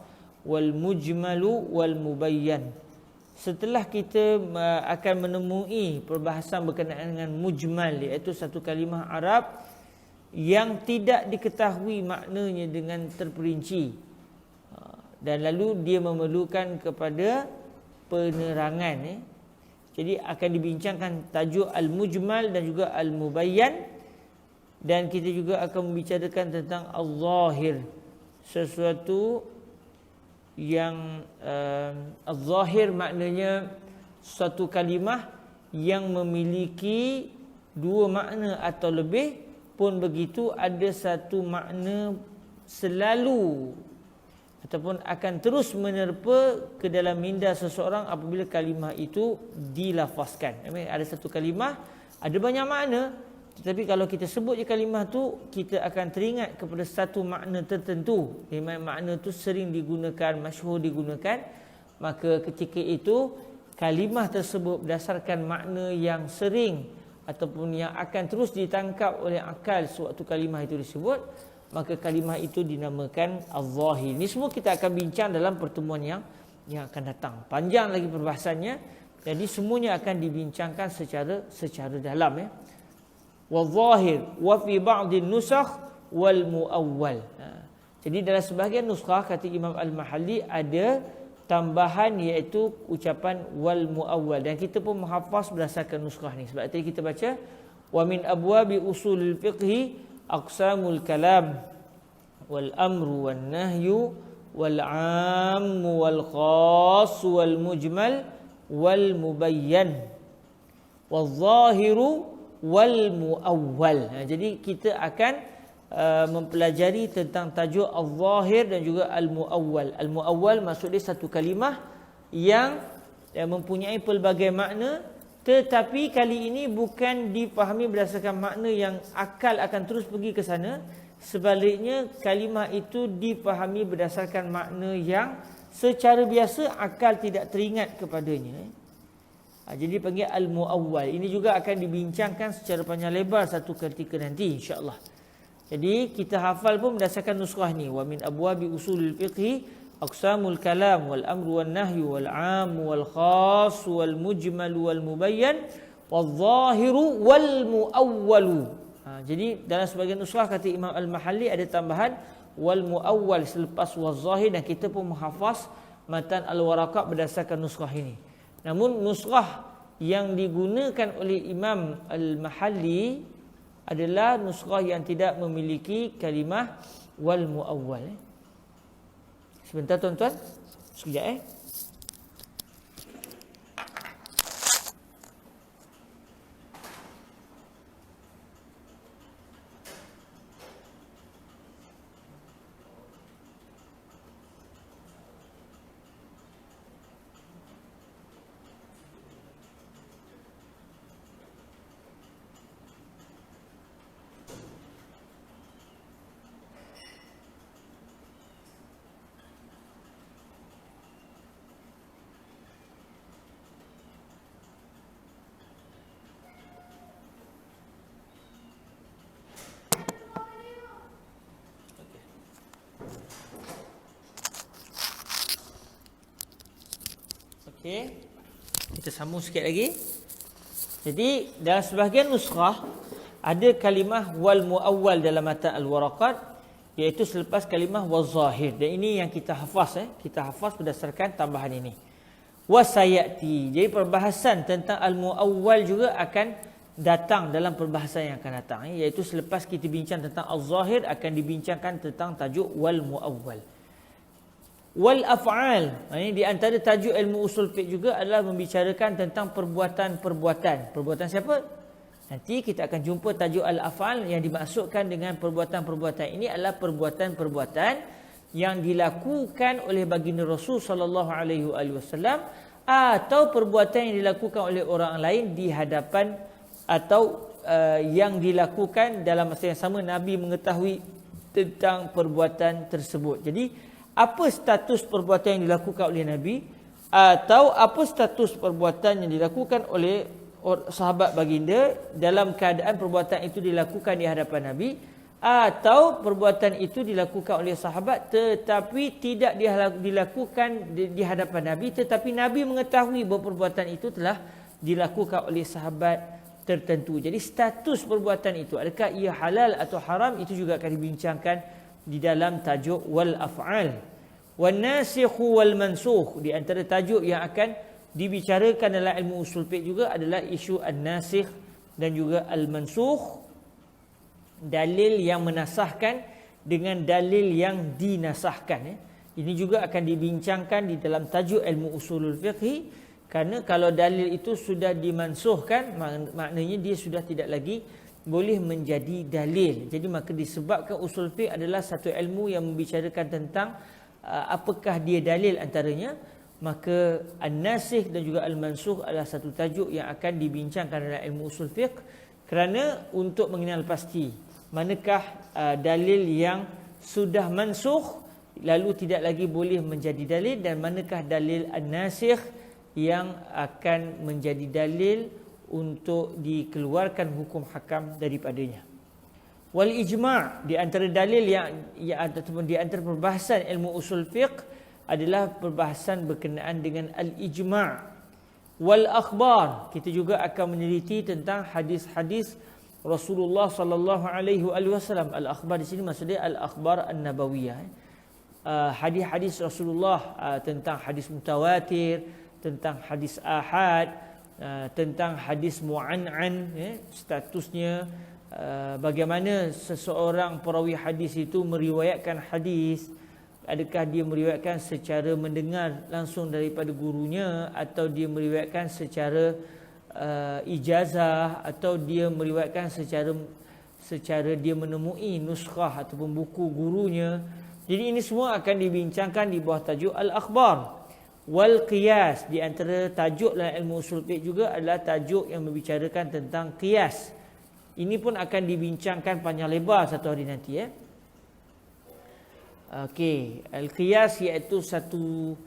wal mujmalu wal mubayyan. Setelah kita akan menemui perbahasan berkenaan dengan mujmal, iaitu satu kalimah Arab yang tidak diketahui maknanya dengan terperinci, dan lalu dia memerlukan kepada penerangan. Jadi akan dibincangkan tajuk al-mujmal dan juga al-mubayyan, dan kita juga akan membicarakan tentang al-zahir, sesuatu yang al-zahir maknanya satu kalimah yang memiliki dua makna atau lebih, pun begitu ada satu makna selalu ataupun akan terus menerpa ke dalam minda seseorang apabila kalimah itu dilafazkan. Ada satu kalimah ada banyak makna, tetapi kalau kita sebut je kalimah tu, kita akan teringat kepada satu makna tertentu. Makna tu sering digunakan, masyhur digunakan, maka ketika itu kalimah tersebut berdasarkan makna yang sering ataupun yang akan terus ditangkap oleh akal sewaktu kalimah itu disebut, maka kalimah itu dinamakan al-zahir. Ini semua kita akan bincang dalam pertemuan yang akan datang. Panjang lagi perbahasannya, jadi semuanya akan dibincangkan secara dalam. Wal-zahir wa fi ba'din nusakh wal muawwal. Jadi dalam sebahagian nuskhah, kata Imam Al-Mahalli, ada tambahan iaitu ucapan wal muawwal, dan kita pun menghafaz berdasarkan nuskhah ni. Sebab tadi kita baca wa min abwabi usulil fiqhi aqsamul kalam wal amru wan nahyu wal 'am wal khas wal mujmal wal mubayyan wal zahiru wal muawwal. Jadi kita akan mempelajari tentang tajuk al-zahir dan juga al-muawwal. Al-muawwal maksud dia satu kalimah yang mempunyai pelbagai makna, tetapi kali ini bukan dipahami berdasarkan makna yang akal akan terus pergi ke sana. Sebaliknya, kalimah itu dipahami berdasarkan makna yang secara biasa akal tidak teringat kepadanya. Jadi panggil al-muawwal. Ini juga akan dibincangkan secara panjang lebar satu ketika nanti, insya-Allah. Jadi kita hafal pun berdasarkan nuskhah ni. Wa min abwabi usulil fiqhi aqsamul kalam wal amru wan nahyu wal 'am wal khas wal mujmal wal mubayyan wal zahiru wal muawwalu. Jadi dalam sebagian nuskhah kata Imam Al-Mahalli ada tambahan wal muawwal selepas wal zahir, dan kita pun menghafaz matan al-waraqah berdasarkan nuskhah ini. Namun nuskhah yang digunakan oleh Imam Al-Mahalli adalah nuskhah yang tidak memiliki kalimah wal muawwal. Sebentar tuan-tuan. Sekejap Okey. Kita sambung sikit lagi. Jadi dalam sebahagian nuskhah ada kalimah wal muawwal dalam matan al-waraqat, iaitu selepas kalimah wal zahir. Dan ini yang kita hafaz kita hafaz berdasarkan tambahan ini. Wasayati. Jadi perbahasan tentang al-muawwal juga akan datang dalam perbahasan yang akan datang, iaitu selepas kita bincang tentang al-zahir akan dibincangkan tentang tajuk wal muawwal. Wal af'al, ini di antara tajuk ilmu usul fiqh juga adalah membicarakan tentang perbuatan-perbuatan. Perbuatan siapa? Nanti kita akan jumpa tajuk al af'al yang dimaksudkan dengan perbuatan-perbuatan ini adalah perbuatan-perbuatan yang dilakukan oleh baginda Rasul sallallahu alaihi wasallam atau perbuatan yang dilakukan oleh orang lain di hadapan atau yang dilakukan dalam masa yang sama Nabi mengetahui tentang perbuatan tersebut. Jadi apa status perbuatan yang dilakukan oleh Nabi atau apa status perbuatan yang dilakukan oleh sahabat baginda dalam keadaan perbuatan itu dilakukan di hadapan Nabi, atau perbuatan itu dilakukan oleh sahabat tetapi tidak dilakukan di hadapan Nabi, tetapi Nabi mengetahui bahawa perbuatan itu telah dilakukan oleh sahabat tertentu. Jadi status perbuatan itu, adakah ia halal atau haram, itu juga akan dibincangkan di dalam tajuk wal af'al. Wan nasikh wal mansukh, di antara tajuk yang akan dibicarakan dalam ilmu usul fiqh juga adalah isu an-nasikh dan juga al-mansukh, dalil yang menasahkan dengan dalil yang dinasahkan. Ini juga akan dibincangkan di dalam tajuk ilmu usulul fiqh, kerana kalau dalil itu sudah dimansuhkan, maknanya dia sudah tidak lagi boleh menjadi dalil. Jadi maka disebabkan usul fiqh adalah satu ilmu yang membicarakan tentang apakah dia dalil antaranya, maka an-nasikh dan juga al-mansukh adalah satu tajuk yang akan dibincangkan dalam ilmu usul fiqh, kerana untuk mengenal pasti manakah dalil yang sudah mansukh lalu tidak lagi boleh menjadi dalil, dan manakah dalil an-nasikh yang akan menjadi dalil untuk dikeluarkan hukum hakam daripadanya. Wal ijma', di antara dalil yang ataupun di antara perbahasan ilmu usul fiqh adalah perbahasan berkenaan dengan al ijma'. Wal akhbar, kita juga akan meneliti tentang hadis-hadis Rasulullah sallallahu alaihi wasallam. Al akhbar di sini maksudnya al akhbar an-nabawiyah. Hadis-hadis Rasulullah tentang hadis mutawatir, tentang hadis ahad, tentang hadis mu'an'an, statusnya, bagaimana seseorang perawi hadis itu meriwayatkan hadis, adakah dia meriwayatkan secara mendengar langsung daripada gurunya, atau dia meriwayatkan secara ijazah, atau dia meriwayatkan secara dia menemui nuskhah ataupun buku gurunya. Jadi ini semua akan dibincangkan di bawah tajuk al-akhbar. Wal qiyas, di antara tajuk dalam ilmu usul fiqh juga adalah tajuk yang membicarakan tentang qiyas. Ini pun akan dibincangkan panjang lebar satu hari nanti. Okey, al-qiyas iaitu satu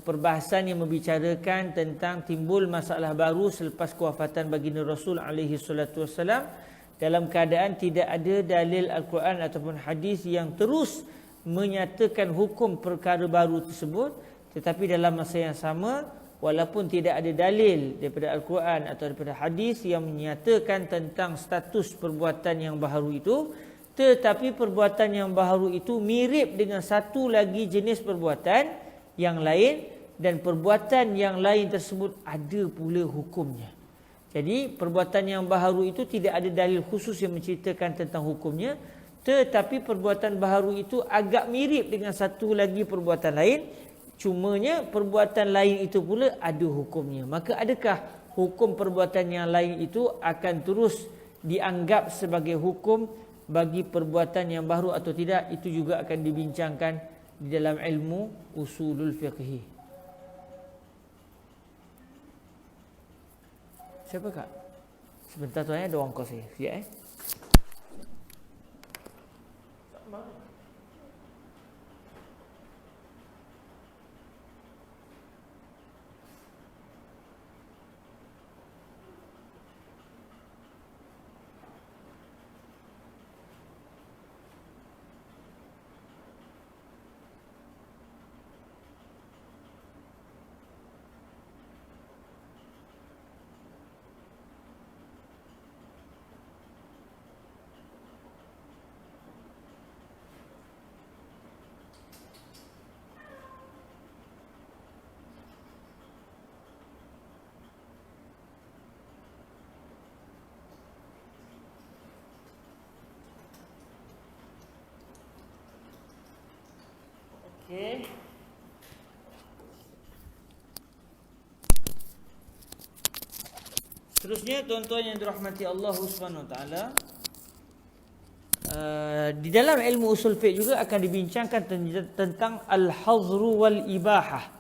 perbahasan yang membicarakan tentang timbul masalah baru selepas kewafatan baginda Rasul alaihi salatu wasallam, dalam keadaan tidak ada dalil Al-Quran ataupun hadis yang terus menyatakan hukum perkara baru tersebut, tetapi dalam masa yang sama, walaupun tidak ada dalil daripada Al-Quran atau daripada hadis yang menyatakan tentang status perbuatan yang baharu itu, tetapi perbuatan yang baharu itu mirip dengan satu lagi jenis perbuatan yang lain, dan perbuatan yang lain tersebut ada pula hukumnya. Jadi perbuatan yang baharu itu tidak ada dalil khusus yang menceritakan tentang hukumnya, tetapi perbuatan baharu itu agak mirip dengan satu lagi perbuatan lain, cumanya perbuatan lain itu pula ada hukumnya. Maka adakah hukum perbuatan yang lain itu akan terus dianggap sebagai hukum bagi perbuatan yang baru atau tidak? Itu juga akan dibincangkan di dalam ilmu usulul fiqh. Siapa kak? Sebentar tuan, ada orang kos saya. Siap Okey. Seterusnya tuan-tuan yang dirahmati Allah Subhanahu Wa Taala, di dalam ilmu usul fiqh juga akan dibincangkan tentang al-hazru wal ibahah.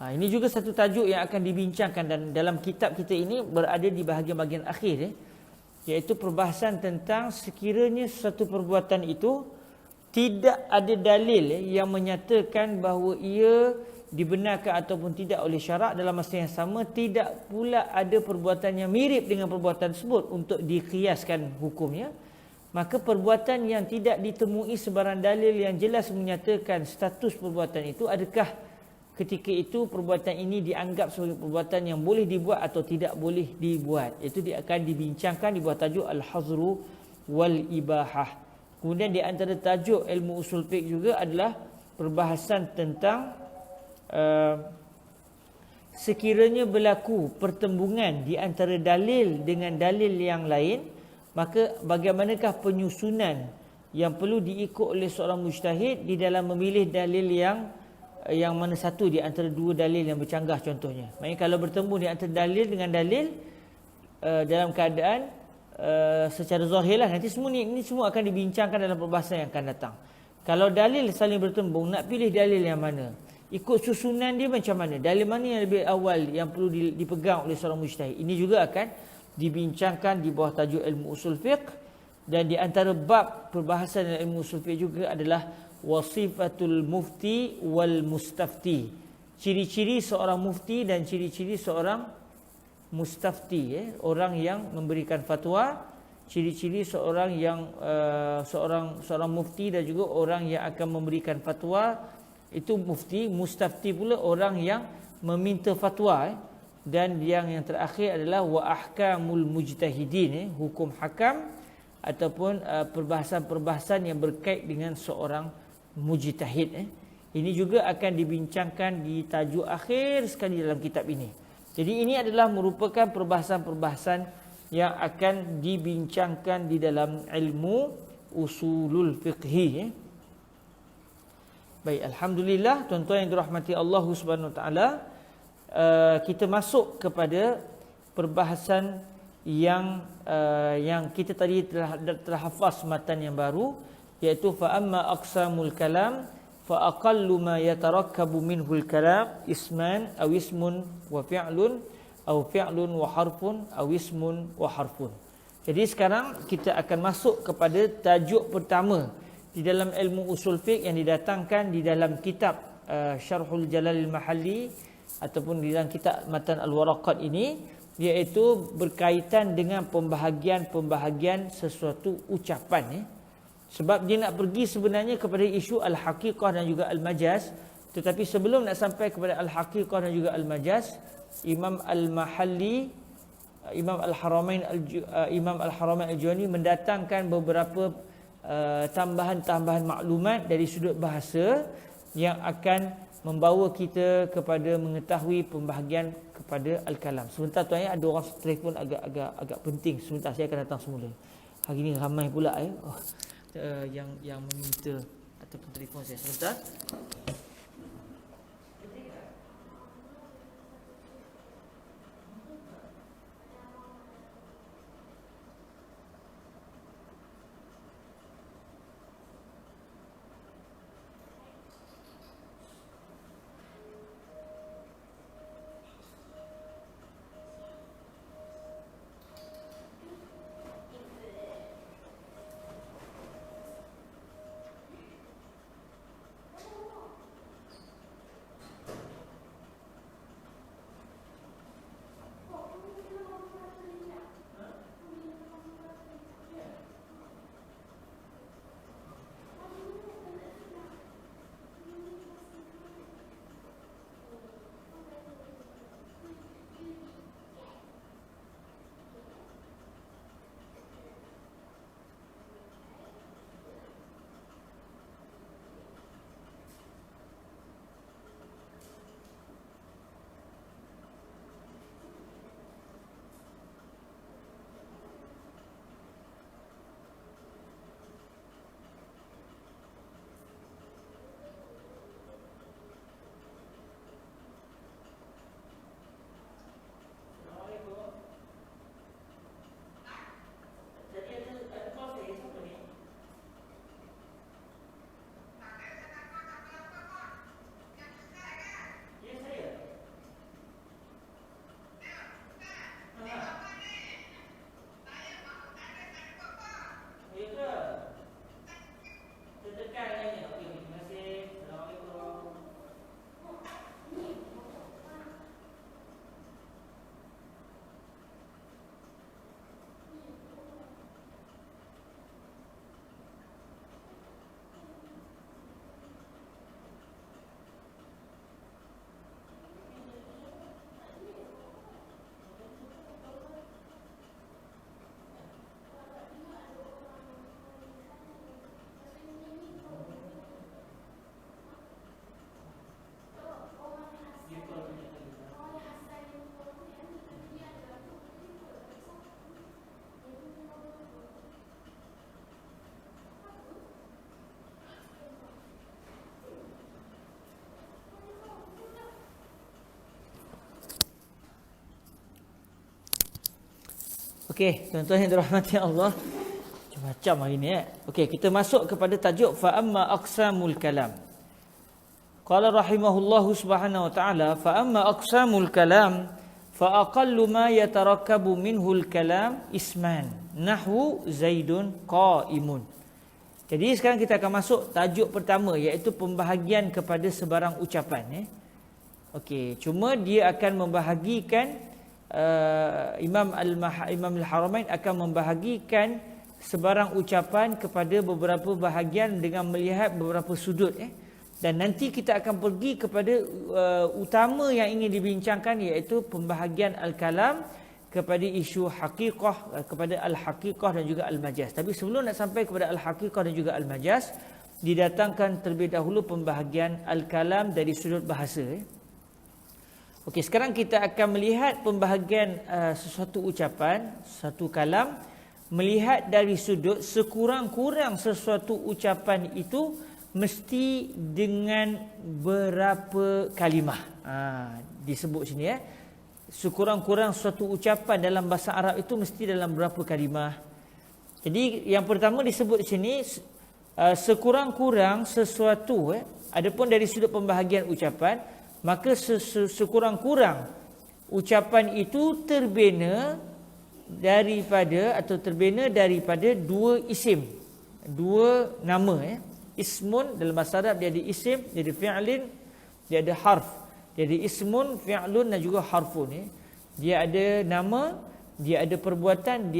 Ini juga satu tajuk yang akan dibincangkan dan dalam kitab kita ini berada di bahagian-bahagian akhir, iaitu perbahasan tentang sekiranya satu perbuatan itu tidak ada dalil yang menyatakan bahawa ia dibenarkan ataupun tidak oleh syarak, dalam masa yang sama tidak pula ada perbuatan yang mirip dengan perbuatan tersebut untuk dikiaskan hukumnya, maka perbuatan yang tidak ditemui sebarang dalil yang jelas menyatakan status perbuatan itu, adakah ketika itu perbuatan ini dianggap sebagai perbuatan yang boleh dibuat atau tidak boleh dibuat. Itu dia akan dibincangkan di bawah tajuk al-hazru wal ibahah. Kemudian di antara tajuk ilmu usul fiqh juga adalah perbahasan tentang sekiranya berlaku pertembungan di antara dalil dengan dalil yang lain, maka bagaimanakah penyusunan yang perlu diikut oleh seorang mujtahid di dalam memilih dalil yang mana satu di antara dua dalil yang bercanggah contohnya. Maksudnya kalau bertemu di antara dalil dengan dalil dalam keadaan secara zahir lah, nanti semua ini semua akan dibincangkan dalam perbahasan yang akan datang. Kalau dalil saling bertembung, nak pilih dalil yang mana? Ikut susunan dia macam mana? Dalil mana yang lebih awal yang perlu dipegang oleh seorang mujtahid? Ini juga akan dibincangkan di bawah tajuk ilmu usul fiqh. Dan di antara bab perbahasan dalam ilmu usul fiqh juga adalah wasifatul mufti wal mustafti. Ciri-ciri seorang mufti dan ciri-ciri seorang mustafti, orang yang memberikan fatwa. Ciri-ciri seorang yang seorang mufti dan juga orang yang akan memberikan fatwa, itu mufti. Mustafti pula orang yang meminta fatwa. Dan yang terakhir adalah wa ahkamul mujtahidin, hukum hakam ataupun perbahasan-perbahasan yang berkait dengan seorang mujtahid. Ini juga akan dibincangkan di tajuk akhir sekali dalam kitab ini. Jadi ini adalah merupakan perbahasan-perbahasan yang akan dibincangkan di dalam ilmu usulul fiqhi. Baik, alhamdulillah tuan-tuan yang dirahmati Allah Subhanahu Wa Taala, kita masuk kepada perbahasan yang kita tadi telah hafaz matan yang baru, iaitu fa amma aqsamul kalam fa aqallu ma yatarakkabu minhul kalam isman aw ismun wa fi'lun aw fi'lun wa harfun aw ismun wa harfun. Jadi sekarang kita akan masuk kepada tajuk pertama di dalam ilmu usul fiqh yang didatangkan di dalam kitab Syarhul Jalalil Mahalli ataupun di dalam kitab Matan Al-Waraqat ini, iaitu berkaitan dengan pembahagian sesuatu ucapan. Sebab dia nak pergi sebenarnya kepada isu al-haqiqah dan juga al-majaz. Tetapi sebelum nak sampai kepada al-haqiqah dan juga al-majaz, Imam Al-Mahalli, Imam Al-Haramain Al-Juwani mendatangkan beberapa tambahan-tambahan maklumat dari sudut bahasa yang akan membawa kita kepada mengetahui pembahagian kepada al-kalam. Sebentar tuan ya, ada orang telefon agak penting. Sebentar saya akan datang semula. Hari ni ramai pula yang meminta ataupun telefon saya. Sebentar. Okey, tuan-tuan yang dirahmati Allah, macam hari ni Okey, kita masuk kepada tajuk fa amma aqsamul kalam. Qala rahimahullahu subhanahu wa ta'ala fa amma aqsamul kalam fa aqallu ma yatarakkabu minhul kalam isman nahwu zaidun qa'imun. Jadi sekarang kita akan masuk tajuk pertama, iaitu pembahagian kepada sebarang ucapan. Okey, cuma dia akan membahagikan Imam Al-Haramain akan membahagikan sebarang ucapan kepada beberapa bahagian dengan melihat beberapa sudut. Dan nanti kita akan pergi kepada utama yang ingin dibincangkan, iaitu pembahagian al-kalam kepada isu hakikah, kepada al-hakikah dan juga al-majaz. Tapi sebelum nak sampai kepada al-hakikah dan juga al-majaz, didatangkan terlebih dahulu pembahagian al-kalam dari sudut bahasa. Okey, sekarang kita akan melihat pembahagian sesuatu ucapan, satu kalam, melihat dari sudut sekurang-kurang sesuatu ucapan itu mesti dengan berapa kalimah. Disebut sini sekurang-kurang suatu ucapan dalam bahasa Arab itu mesti dalam berapa kalimah. Jadi yang pertama disebut di sini sekurang-kurang sesuatu, adapun dari sudut pembahagian ucapan, maka sekurang-kurang ucapan itu terbina daripada dua isim, dua nama. Ismun dalam bahasa Arab dia ada isim, dia ada fi'lin, dia ada harf. Dia ada ismun, fi'lun dan juga harfun. Dia ada nama, dia ada perbuatan,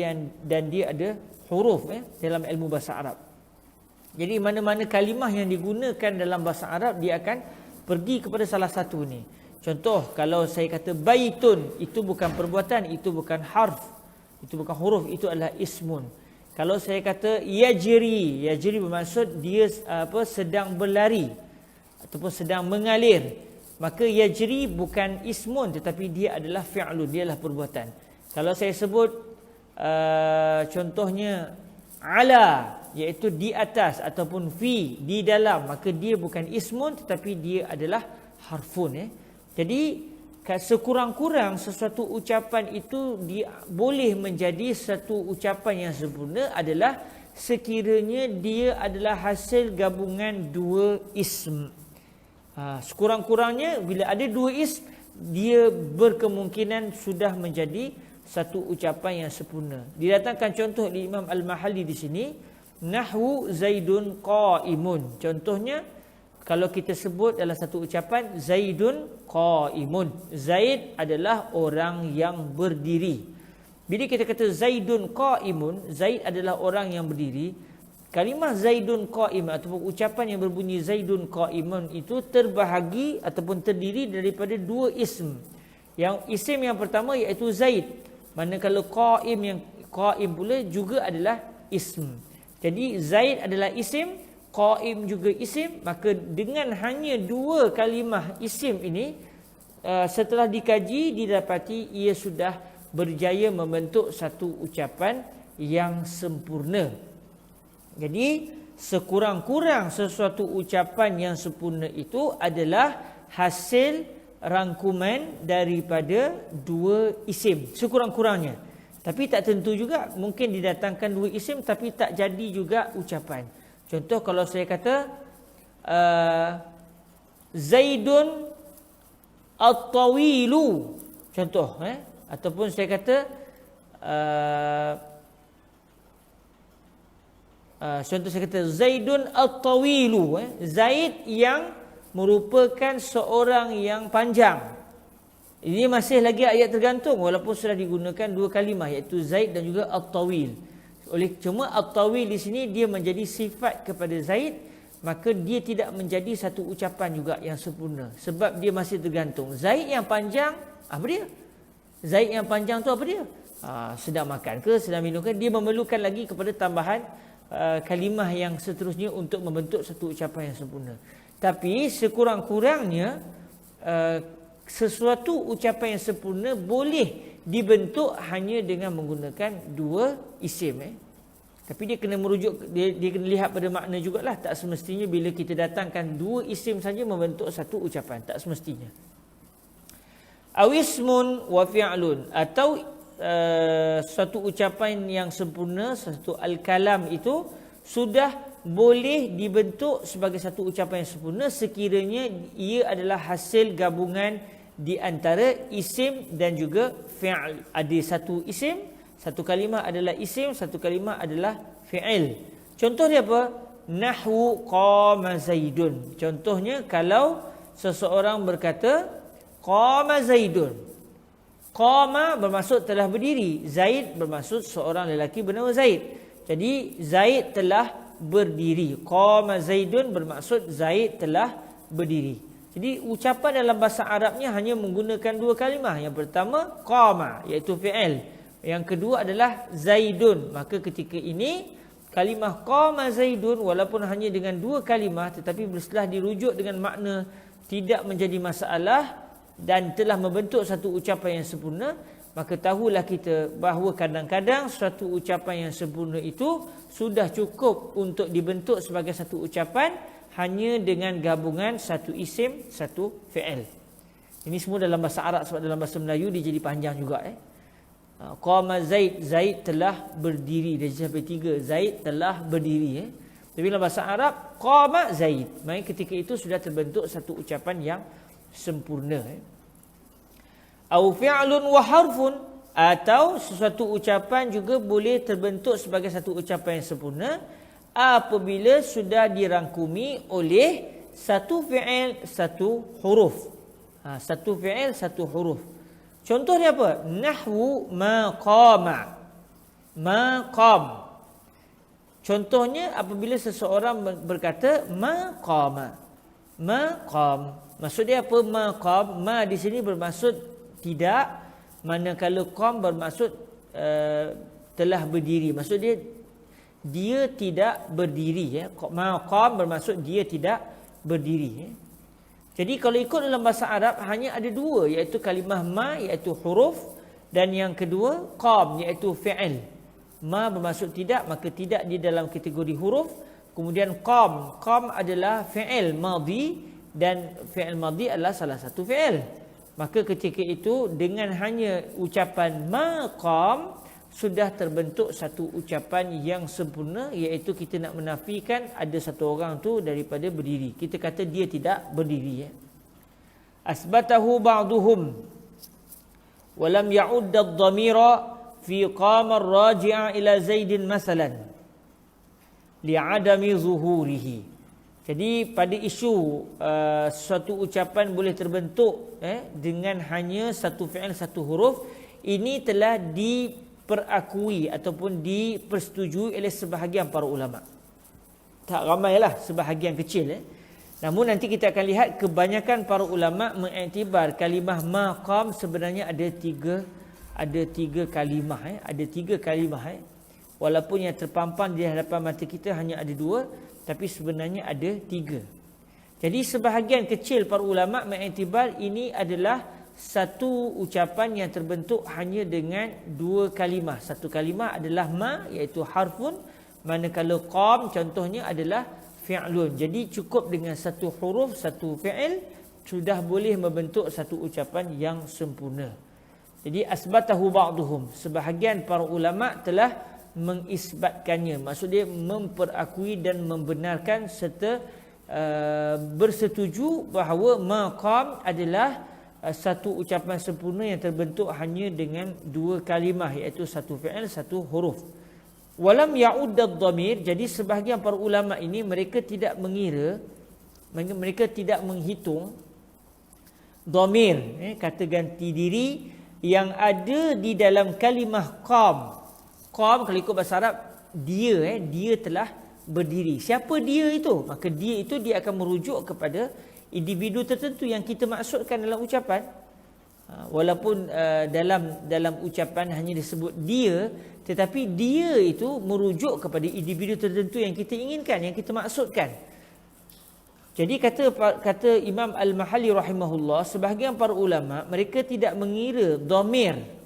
dan dia ada huruf dalam ilmu bahasa Arab. Jadi mana-mana kalimah yang digunakan dalam bahasa Arab, dia akan pergi kepada salah satu ni. Contoh, kalau saya kata baitun, itu bukan perbuatan, itu bukan harf, itu bukan huruf, itu adalah ismun. Kalau saya kata yajri bermaksud dia sedang berlari. ataupun sedang mengalir, maka yajri bukan ismun tetapi dia adalah fi'lun, dia adalah perbuatan. Kalau saya sebut contohnya ala, iaitu di atas, ataupun fi, di dalam, maka dia bukan ismun tetapi dia adalah harfun. Jadi sekurang-kurang sesuatu ucapan itu dia boleh menjadi satu ucapan yang sempurna adalah sekiranya dia adalah hasil gabungan dua ism. Sekurang-kurangnya bila ada dua ism, dia berkemungkinan sudah menjadi satu ucapan yang sempurna. Didatangkan contoh di Imam Al-Mahalli di sini, nahwu Zaidun qa'imun. Contohnya kalau kita sebut dalam satu ucapan Zaidun qa'imun, Zaid adalah orang yang berdiri. Bila kita kata Zaidun qa'imun, Zaid adalah orang yang berdiri, kalimah Zaidun qa'imun ataupun ucapan yang berbunyi Zaidun qa'imun itu terbahagi ataupun terdiri daripada dua ism. Yang isim yang pertama iaitu Zaid, manakala qa'im, yang qa'im pula juga adalah ism. Jadi Zaid adalah isim, qa'im juga isim, maka dengan hanya dua kalimah isim ini, setelah dikaji didapati ia sudah berjaya membentuk satu ucapan yang sempurna. Jadi sekurang-kurang sesuatu ucapan yang sempurna itu adalah hasil rangkuman daripada dua isim, sekurang-kurangnya. Tapi tak tentu juga, mungkin didatangkan dua isim tapi tak jadi juga ucapan. Contoh kalau saya kata Zaidun at-tawilu, contoh, ataupun saya kata contoh saya kata Zaidun at-tawilu, Zaid yang merupakan seorang yang panjang. Ini masih lagi ayat tergantung walaupun sudah digunakan dua kalimah iaitu Zaid dan juga at-tawil. Oleh cuma at-tawil di sini dia menjadi sifat kepada Zaid, maka dia tidak menjadi satu ucapan juga yang sempurna sebab dia masih tergantung. Zaid yang panjang, apa dia? Zaid yang panjang tu apa dia? Sedang makan ke, sedang minum ke, dia memerlukan lagi kepada tambahan kalimah yang seterusnya untuk membentuk satu ucapan yang sempurna. Tapi sekurang-kurangnya sesuatu ucapan yang sempurna boleh dibentuk hanya dengan menggunakan dua isim. Tapi dia kena merujuk, dia kena lihat pada makna jugalah. Tak semestinya bila kita datangkan dua isim saja membentuk satu ucapan, tak semestinya. Awismun wa fi'lun, atau suatu ucapan yang sempurna, satu al-kalam itu sudah boleh dibentuk sebagai satu ucapan yang sempurna sekiranya ia adalah hasil gabungan di antara isim dan juga fi'il. Ada satu isim, satu kalimah adalah isim, satu kalimah adalah fi'il. Contoh dia apa? Nahwu qama Zaidun. Contohnya kalau seseorang berkata qama Zaidun. Qama bermaksud telah berdiri, Zaid bermaksud seorang lelaki bernama Zaid. Jadi Zaid telah berdiri. Qama Zaidun bermaksud Zaid telah berdiri. Jadi ucapan dalam bahasa Arabnya hanya menggunakan dua kalimah. Yang pertama qama iaitu fi'il. Yang kedua adalah Zaidun. Maka ketika ini kalimah qama Zaidun walaupun hanya dengan dua kalimah tetapi setelah dirujuk dengan makna tidak menjadi masalah dan telah membentuk satu ucapan yang sempurna, maka tahulah kita bahawa kadang-kadang suatu ucapan yang sempurna itu sudah cukup untuk dibentuk sebagai satu ucapan hanya dengan gabungan satu isim, satu fi'il. Ini semua dalam bahasa Arab, sebab dalam bahasa Melayu dia jadi panjang juga. Qama Zaid, Zaid telah berdiri. Dia sampai tiga, Zaid telah berdiri. Tapi dalam bahasa Arab qama Zaid, maka ketika itu sudah terbentuk satu ucapan yang sempurna. Au fi'lun wa harfun, atau sesuatu ucapan juga boleh terbentuk sebagai satu ucapan yang sempurna apabila sudah dirangkumi oleh satu fi'il, satu huruf. Satu fi'il, satu huruf. Contoh dia apa? Nahwu maqama. Maqam. Contohnya apabila seseorang berkata maqama. Maqam. Maksud dia apa maqam? Ma di sini bermaksud tidak, manakala qam bermaksud telah berdiri. Maksud dia tidak berdiri. Maqam bermaksud dia tidak berdiri. Jadi kalau ikut dalam bahasa Arab hanya ada dua, iaitu kalimah ma, iaitu huruf, dan yang kedua qam, iaitu fi'il. Ma bermaksud tidak, maka tidak di dalam kategori huruf. Kemudian qam adalah fi'il madhi, dan fi'il madhi adalah salah satu fi'il. Maka ketika itu dengan hanya ucapan ma qam sudah terbentuk satu ucapan yang sempurna, iaitu kita nak menafikan ada satu orang tu daripada berdiri. Kita kata dia tidak berdiri. Asbatahu ba'duhum wa lam ya'ud ad-dhamira fi qama ar-raji'a ila Zaidin masalan li'adami zuhurihi. Jadi pada isu suatu ucapan boleh terbentuk dengan hanya satu fi'il, satu huruf, ini telah diperakui ataupun dipersetujui oleh sebahagian para ulama. Tak ramailah, sebahagian kecil. Namun nanti kita akan lihat kebanyakan para ulama mengiktibar kalimah maqam sebenarnya ada tiga kalimah. Ada tiga kalimah. Walaupun yang terpampang di hadapan mata kita hanya ada dua, tapi sebenarnya ada tiga. Jadi sebahagian kecil para ulama mengiktibar ini adalah satu ucapan yang terbentuk hanya dengan dua kalimah. Satu kalimah adalah ma, iaitu harfun, manakala qam contohnya adalah fi'lun. Jadi cukup dengan satu huruf, satu fi'il sudah boleh membentuk satu ucapan yang sempurna. Jadi asbatahu ba'duhum, sebahagian para ulama telah mengisbatkannya, maksudnya memperakui dan membenarkan serta bersetuju bahawa maqam adalah satu ucapan sempurna yang terbentuk hanya dengan dua kalimah, iaitu satu fi'il, satu huruf. Walam ya'ud ad-dhamir, jadi sebahagian para ulama ini mereka tidak mengira, mereka tidak menghitung dhamir, kata ganti diri yang ada di dalam kalimah qam. Qam kalau ikut bahasa Arab dia telah berdiri. Siapa dia itu? Maka dia itu dia akan merujuk kepada individu tertentu yang kita maksudkan dalam ucapan. Walaupun dalam ucapan hanya disebut dia, tetapi dia itu merujuk kepada individu tertentu yang kita inginkan, yang kita maksudkan. Jadi kata Imam Al-Mahalli rahimahullah, sebahagian para ulama mereka tidak mengira dhamir,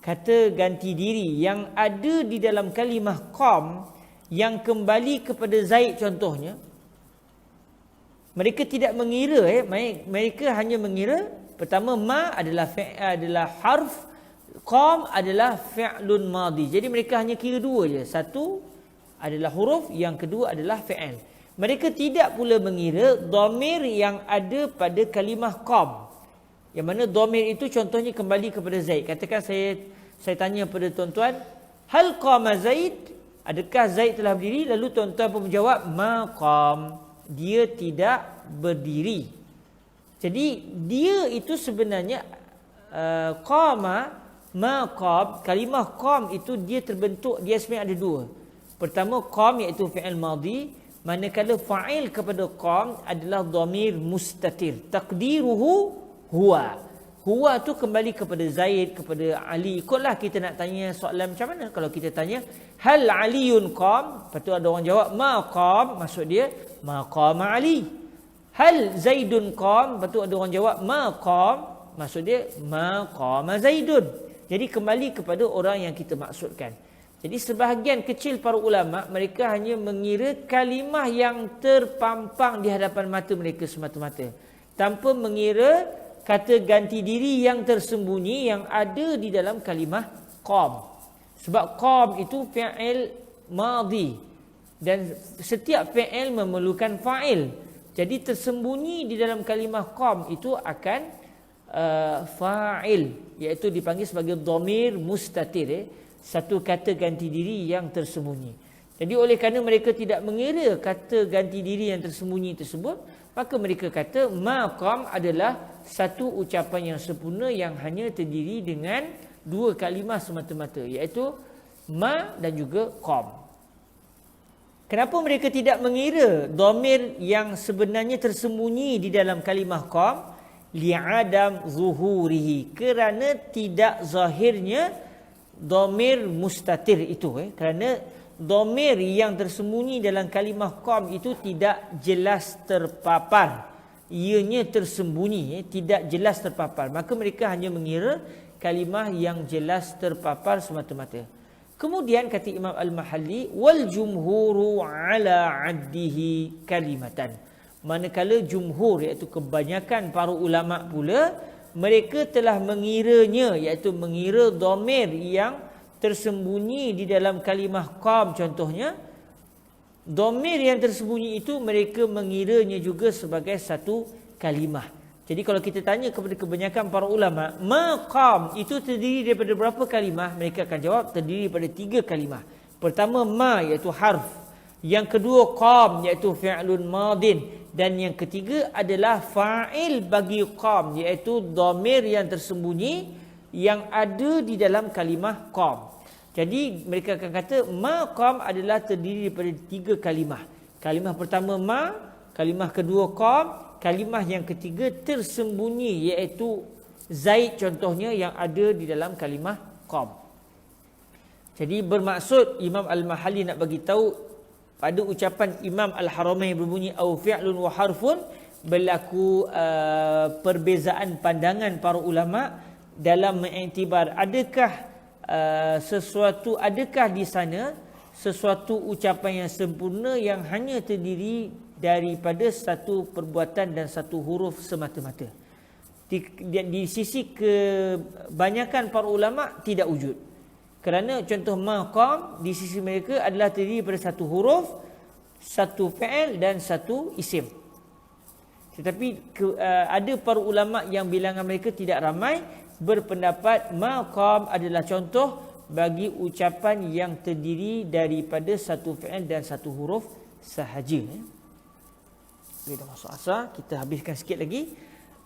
kata ganti diri yang ada di dalam kalimah qam yang kembali kepada Zaid contohnya. Mereka tidak mengira, mereka hanya mengira pertama ma adalah harf, qam adalah fi'lun madhi. Jadi mereka hanya kira dua je. Satu adalah huruf, yang kedua adalah fi'il. Mereka tidak pula mengira dhamir yang ada pada kalimah qam, yang mana dhamir itu contohnya kembali kepada Zaid. Katakan saya tanya pada tuan-tuan, hal qama Zaid? Adakah Zaid telah berdiri? Lalu tuan-tuan pun menjawab ma qam, dia tidak berdiri. Jadi dia itu sebenarnya qama, ma qam, kalimah qam itu dia terbentuk, dia sebenarnya ada dua. Pertama qam iaitu fi'il madhi, manakala fa'il kepada qam adalah dhamir mustatir, taqdiruhu huwa. Huwa tu kembali kepada Zaid, kepada Ali. Ikutlah kita nak tanya soalan macam mana. Kalau kita tanya hal Aliyun qam, lepas tu ada orang jawab ma qam, maksud dia ma qama Ali. Hal Zaidun qam, lepas tu ada orang jawab ma qam, maksud dia ma qama Zaidun. Jadi kembali kepada orang yang kita maksudkan. Jadi sebahagian kecil para ulama mereka hanya mengira kalimah yang terpampang di hadapan mata mereka semata-mata, tanpa mengira kata ganti diri yang tersembunyi yang ada di dalam kalimah qam. Sebab qam itu fi'il madhi dan setiap fi'il memerlukan fa'il. Jadi tersembunyi di dalam kalimah qam itu akan fa'il, iaitu dipanggil sebagai dhamir mustatir, satu kata ganti diri yang tersembunyi. Jadi oleh kerana mereka tidak mengira kata ganti diri yang tersembunyi tersebut, maka mereka kata maqam adalah satu ucapan yang sempurna yang hanya terdiri dengan dua kalimah semata-mata, iaitu ma dan juga qam. Kenapa mereka tidak mengira dhamir yang sebenarnya tersembunyi di dalam kalimah qam? Li'adam zuhurihi, kerana tidak zahirnya dhamir mustatir itu. Kerana dhamir yang tersembunyi dalam kalimah qam itu tidak jelas terpapar, ianya tersembunyi, tidak jelas terpapar, maka mereka hanya mengira kalimah yang jelas terpapar semata-mata. Kemudian kata Imam Al-Mahalli, wal jumhuru ala addihi kalimatan. Manakala jumhur, iaitu kebanyakan para ulama pula, mereka telah mengiranya, iaitu mengira dhamir yang tersembunyi di dalam kalimah qam contohnya, dhamir yang tersembunyi itu mereka mengiranya juga sebagai satu kalimah. Jadi kalau kita tanya kepada kebanyakan para ulama, maqam itu terdiri daripada berapa kalimah? Mereka akan jawab terdiri daripada 3 kalimah. Pertama ma, iaitu harf. Yang kedua qam, iaitu fi'lun madin. Dan yang ketiga adalah fa'il bagi qam, iaitu dhamir yang tersembunyi yang ada di dalam kalimah qam. Jadi mereka akan kata maqam adalah terdiri daripada 3 kalimah. Kalimah pertama ma, kalimah kedua qam, kalimah yang ketiga tersembunyi, iaitu Zaid contohnya yang ada di dalam kalimah qam. Jadi bermaksud Imam Al-Mahalli nak bagi tahu pada ucapan Imam Al-Haramain berbunyi au fi'lun wa harfun, berlaku perbezaan pandangan para ulama dalam mengiktibar adakah adakah di sana sesuatu ucapan yang sempurna yang hanya terdiri daripada satu perbuatan dan satu huruf semata-mata. Di sisi kebanyakan para ulama tidak wujud. Kerana contoh maqam di sisi mereka adalah terdiri daripada satu huruf, satu fi'il dan satu isim. Tetapi ada para ulama yang bilangan mereka tidak ramai berpendapat maqam adalah contoh bagi ucapan yang terdiri daripada satu fi'il dan satu huruf sahaja. Dah masuk asar, kita habiskan sikit lagi.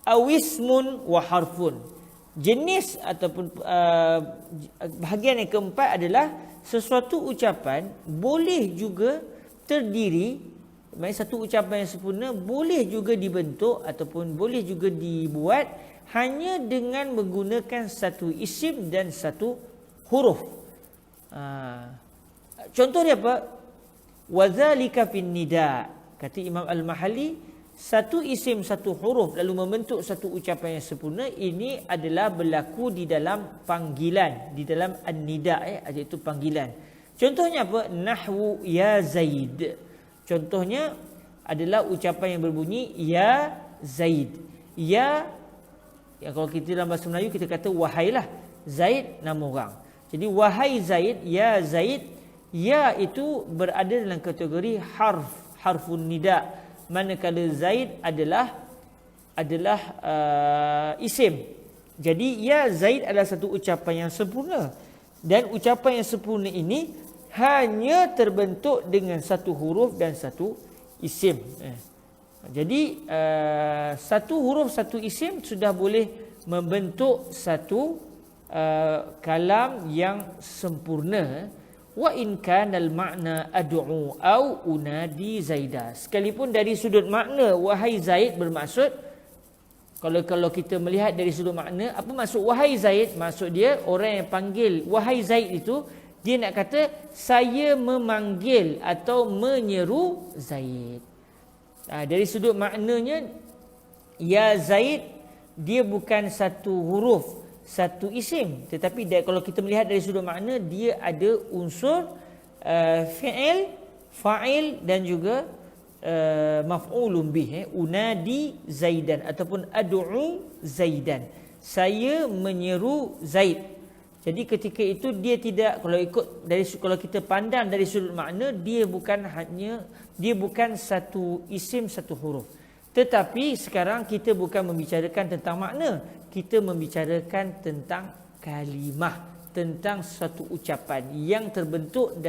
Awismun wa harfun. Jenis ataupun bahagian yang keempat adalah sesuatu ucapan boleh juga terdiri, maksudnya satu ucapan yang sempurna boleh juga dibentuk ataupun boleh juga dibuat hanya dengan menggunakan satu isim dan satu huruf. Contoh dia apa? Wadzalika fin nida. Kata Imam Al-Mahalli, satu isim satu huruf lalu membentuk satu ucapan yang sempurna, ini adalah berlaku di dalam panggilan, di dalam an-nida, iaitu panggilan. Contohnya apa? Nahwu ya Zaid. Contohnya adalah ucapan yang berbunyi ya Zaid. Ya, yang kalau kita dalam bahasa Melayu kita kata wahailah. Zaid nama orang. Jadi wahai Zaid, ya Zaid, ya itu berada dalam kategori harfun nida, manakala Zaid adalah isim. Jadi ya Zaid adalah satu ucapan yang sempurna, dan ucapan yang sempurna ini hanya terbentuk dengan satu huruf dan satu isim. Jadi satu huruf satu isim sudah boleh membentuk satu kalam yang sempurna. Wa in kana al-ma'na ad'u au unadi Zaida. Sekalipun dari sudut makna wahai Zaid bermaksud, kalau kita melihat dari sudut makna, apa maksud wahai Zaid? Maksud dia orang yang panggil wahai Zaid itu, dia nak kata saya memanggil atau menyeru Zaid. Dari sudut maknanya ya Zaid dia bukan satu huruf, satu isim, tetapi kalau kita melihat dari sudut makna, dia ada unsur fi'il, fa'il dan juga maf'ulun bih. Unadi Zaidan ataupun ad'u Zaidan, saya menyeru Zaid. Jadi ketika itu dia tidak, kalau kita pandang dari sudut makna, dia bukan satu isim satu huruf. Tetapi sekarang kita bukan membicarakan tentang makna, kita membicarakan tentang kalimah, tentang satu ucapan yang terbentuk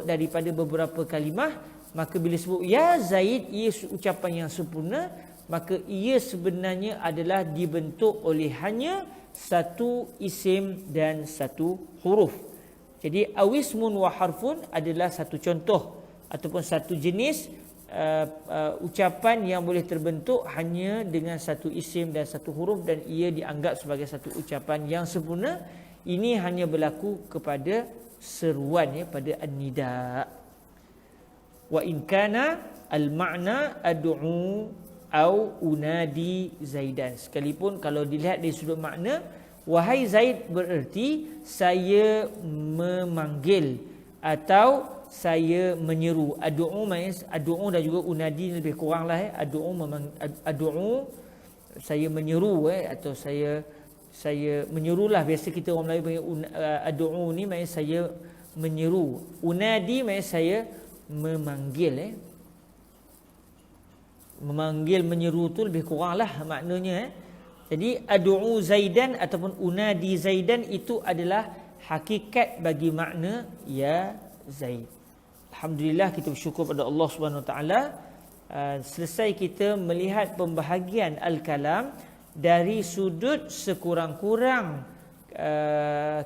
daripada beberapa kalimah. Maka bila sebut ya Zaid, ia ucapan yang sempurna, maka ia sebenarnya adalah dibentuk oleh hanya satu isim dan satu huruf. Jadi awismun wa harfun adalah satu contoh ataupun satu jenis ucapan yang boleh terbentuk hanya dengan satu isim dan satu huruf, dan ia dianggap sebagai satu ucapan yang sempurna. Ini hanya berlaku kepada seruan, pada an-nida. Wa in kana al-ma'na ad'u au unadi Zaidan. Sekalipun kalau dilihat dari sudut makna, wahai Zaid bererti saya memanggil atau saya menyeru. Ad'u dan juga unadi lebih kuranglah ad'u saya menyeru atau saya menyerulah. Biasa kita orang Melayu panggil ad'u ni maknanya saya menyeru. Unadi maknanya saya memanggil. Memanggil, menyeru tu lebih kuranglah maknanya. Jadi ad'u Zaidan ataupun unadi Zaidan itu adalah hakikat bagi makna ya Zaid. Alhamdulillah, kita bersyukur pada Allah Subhanahu Wa Taala. Selesai kita melihat pembahagian al-kalam dari sudut sekurang-kurang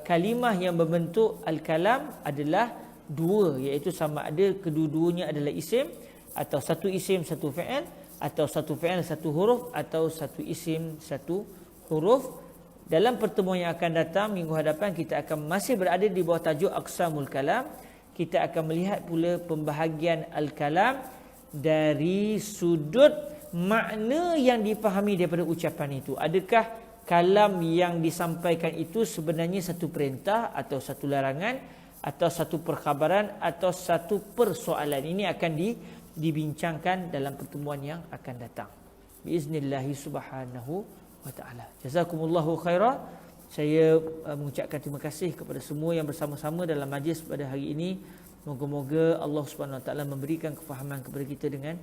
kalimah yang berbentuk al-kalam adalah dua, iaitu sama ada kedua-duanya adalah isim atau satu isim satu fi'il, atau satu fi'il satu huruf, atau satu isim satu huruf. Dalam pertemuan yang akan datang minggu hadapan kita akan masih berada di bawah tajuk Aqsamul Kalam. Kita akan melihat pula pembahagian al-kalam dari sudut makna yang dipahami daripada ucapan itu. Adakah kalam yang disampaikan itu sebenarnya satu perintah atau satu larangan atau satu perkhabaran atau satu persoalan? Ini akan dibincangkan dalam pertemuan yang akan datang. Biiznillahi subhanahu wa ta'ala. Jazakumullahu khairah. Saya mengucapkan terima kasih kepada semua yang bersama-sama dalam majlis pada hari ini. Moga-moga Allah Subhanahu Wa Taala memberikan kefahaman kepada kita dengan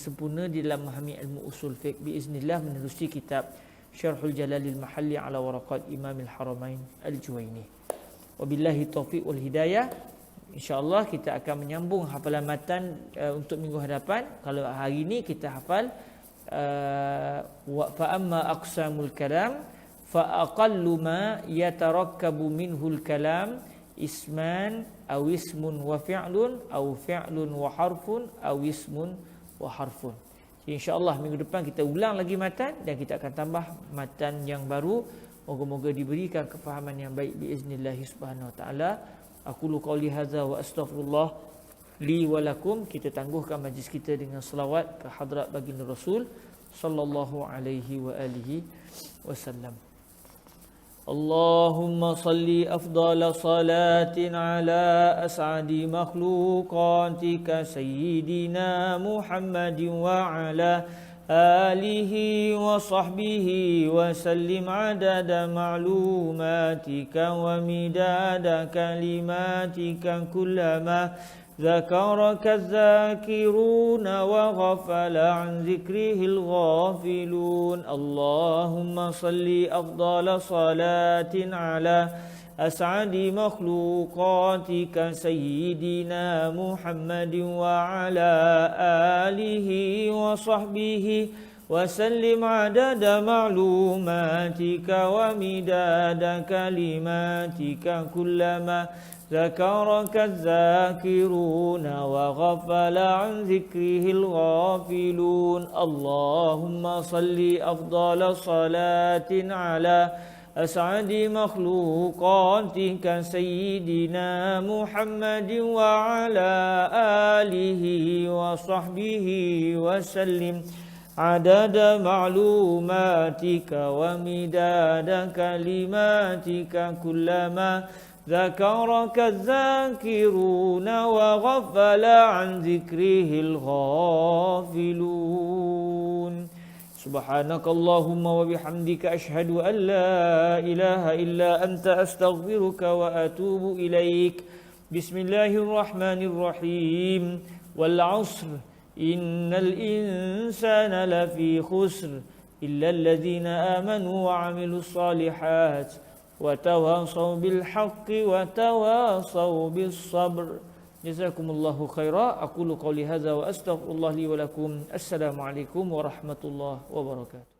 sempurna di dalam memahami ilmu usul fiqh. Biiznillah menerusi kitab Syarhul Jalalil Mahalli ala Waraqat Imamil Haramain Al-Juwaini. Wabillahi taufiq wal hidayah. InsyaAllah kita akan menyambung hafalan matan untuk minggu hadapan. Kalau hari ini kita hafal fa amma aqsamul kalam fa aqallu ma yatarakkabu minhul kalam isman aw ismun wa fi'lun aw fi'lun wa harfun aw ismun wa harfun. InsyaAllah minggu depan kita ulang lagi matan dan kita akan tambah matan yang baru. Moga-moga diberikan kefahaman yang baik biiznillah subhanahu wa ta'ala. Aqulu qawli hadza wa astaghfirullah li wa lakum. Kita tangguhkan majlis kita dengan selawat ke hadrat baginda Rasul sallallahu alaihi wa alihi wasallam. Allahumma salli afdala salatin ala as'adi makhluqatika sayyidina Muhammadin wa ala alihi wa sahbihi wa sallim adada ma'lumatika wa midada kalimatika kullama ذكرك الذاكرون وغفل عن ذكره الغافلون. اللهم صل أفضل صلاة على أسعد مخلوقاتك سيدنا محمد وعلى آله وصحبه وسلم عدد معلوماتك ومداد كلماتك كلما ذكرك الذاكرون وغفل عن ذكره الغافلون. اللهم صل أفضل صلاة على أسعد مخلوقاتك سيدنا محمد وعلى آله وصحبه وسلم عدد معلوماتك ومداد كلماتك كلما ذكرك الذاكرون وغفل عن ذكره الغافلون. سبحانك اللهم وبحمدك أشهد أن لا إله إلا أنت أستغفرك وأتوب إليك. بسم الله الرحمن الرحيم. والعصر إن الإنسان لفي خسر إلا الذين آمنوا وعملوا الصالحات وتواصوا بالحق وتواصوا بالصبر. جزاكم الله خيرا. أقول قولي هذا وأستغفر الله لي ولكم. السلام عليكم ورحمة الله وبركاته.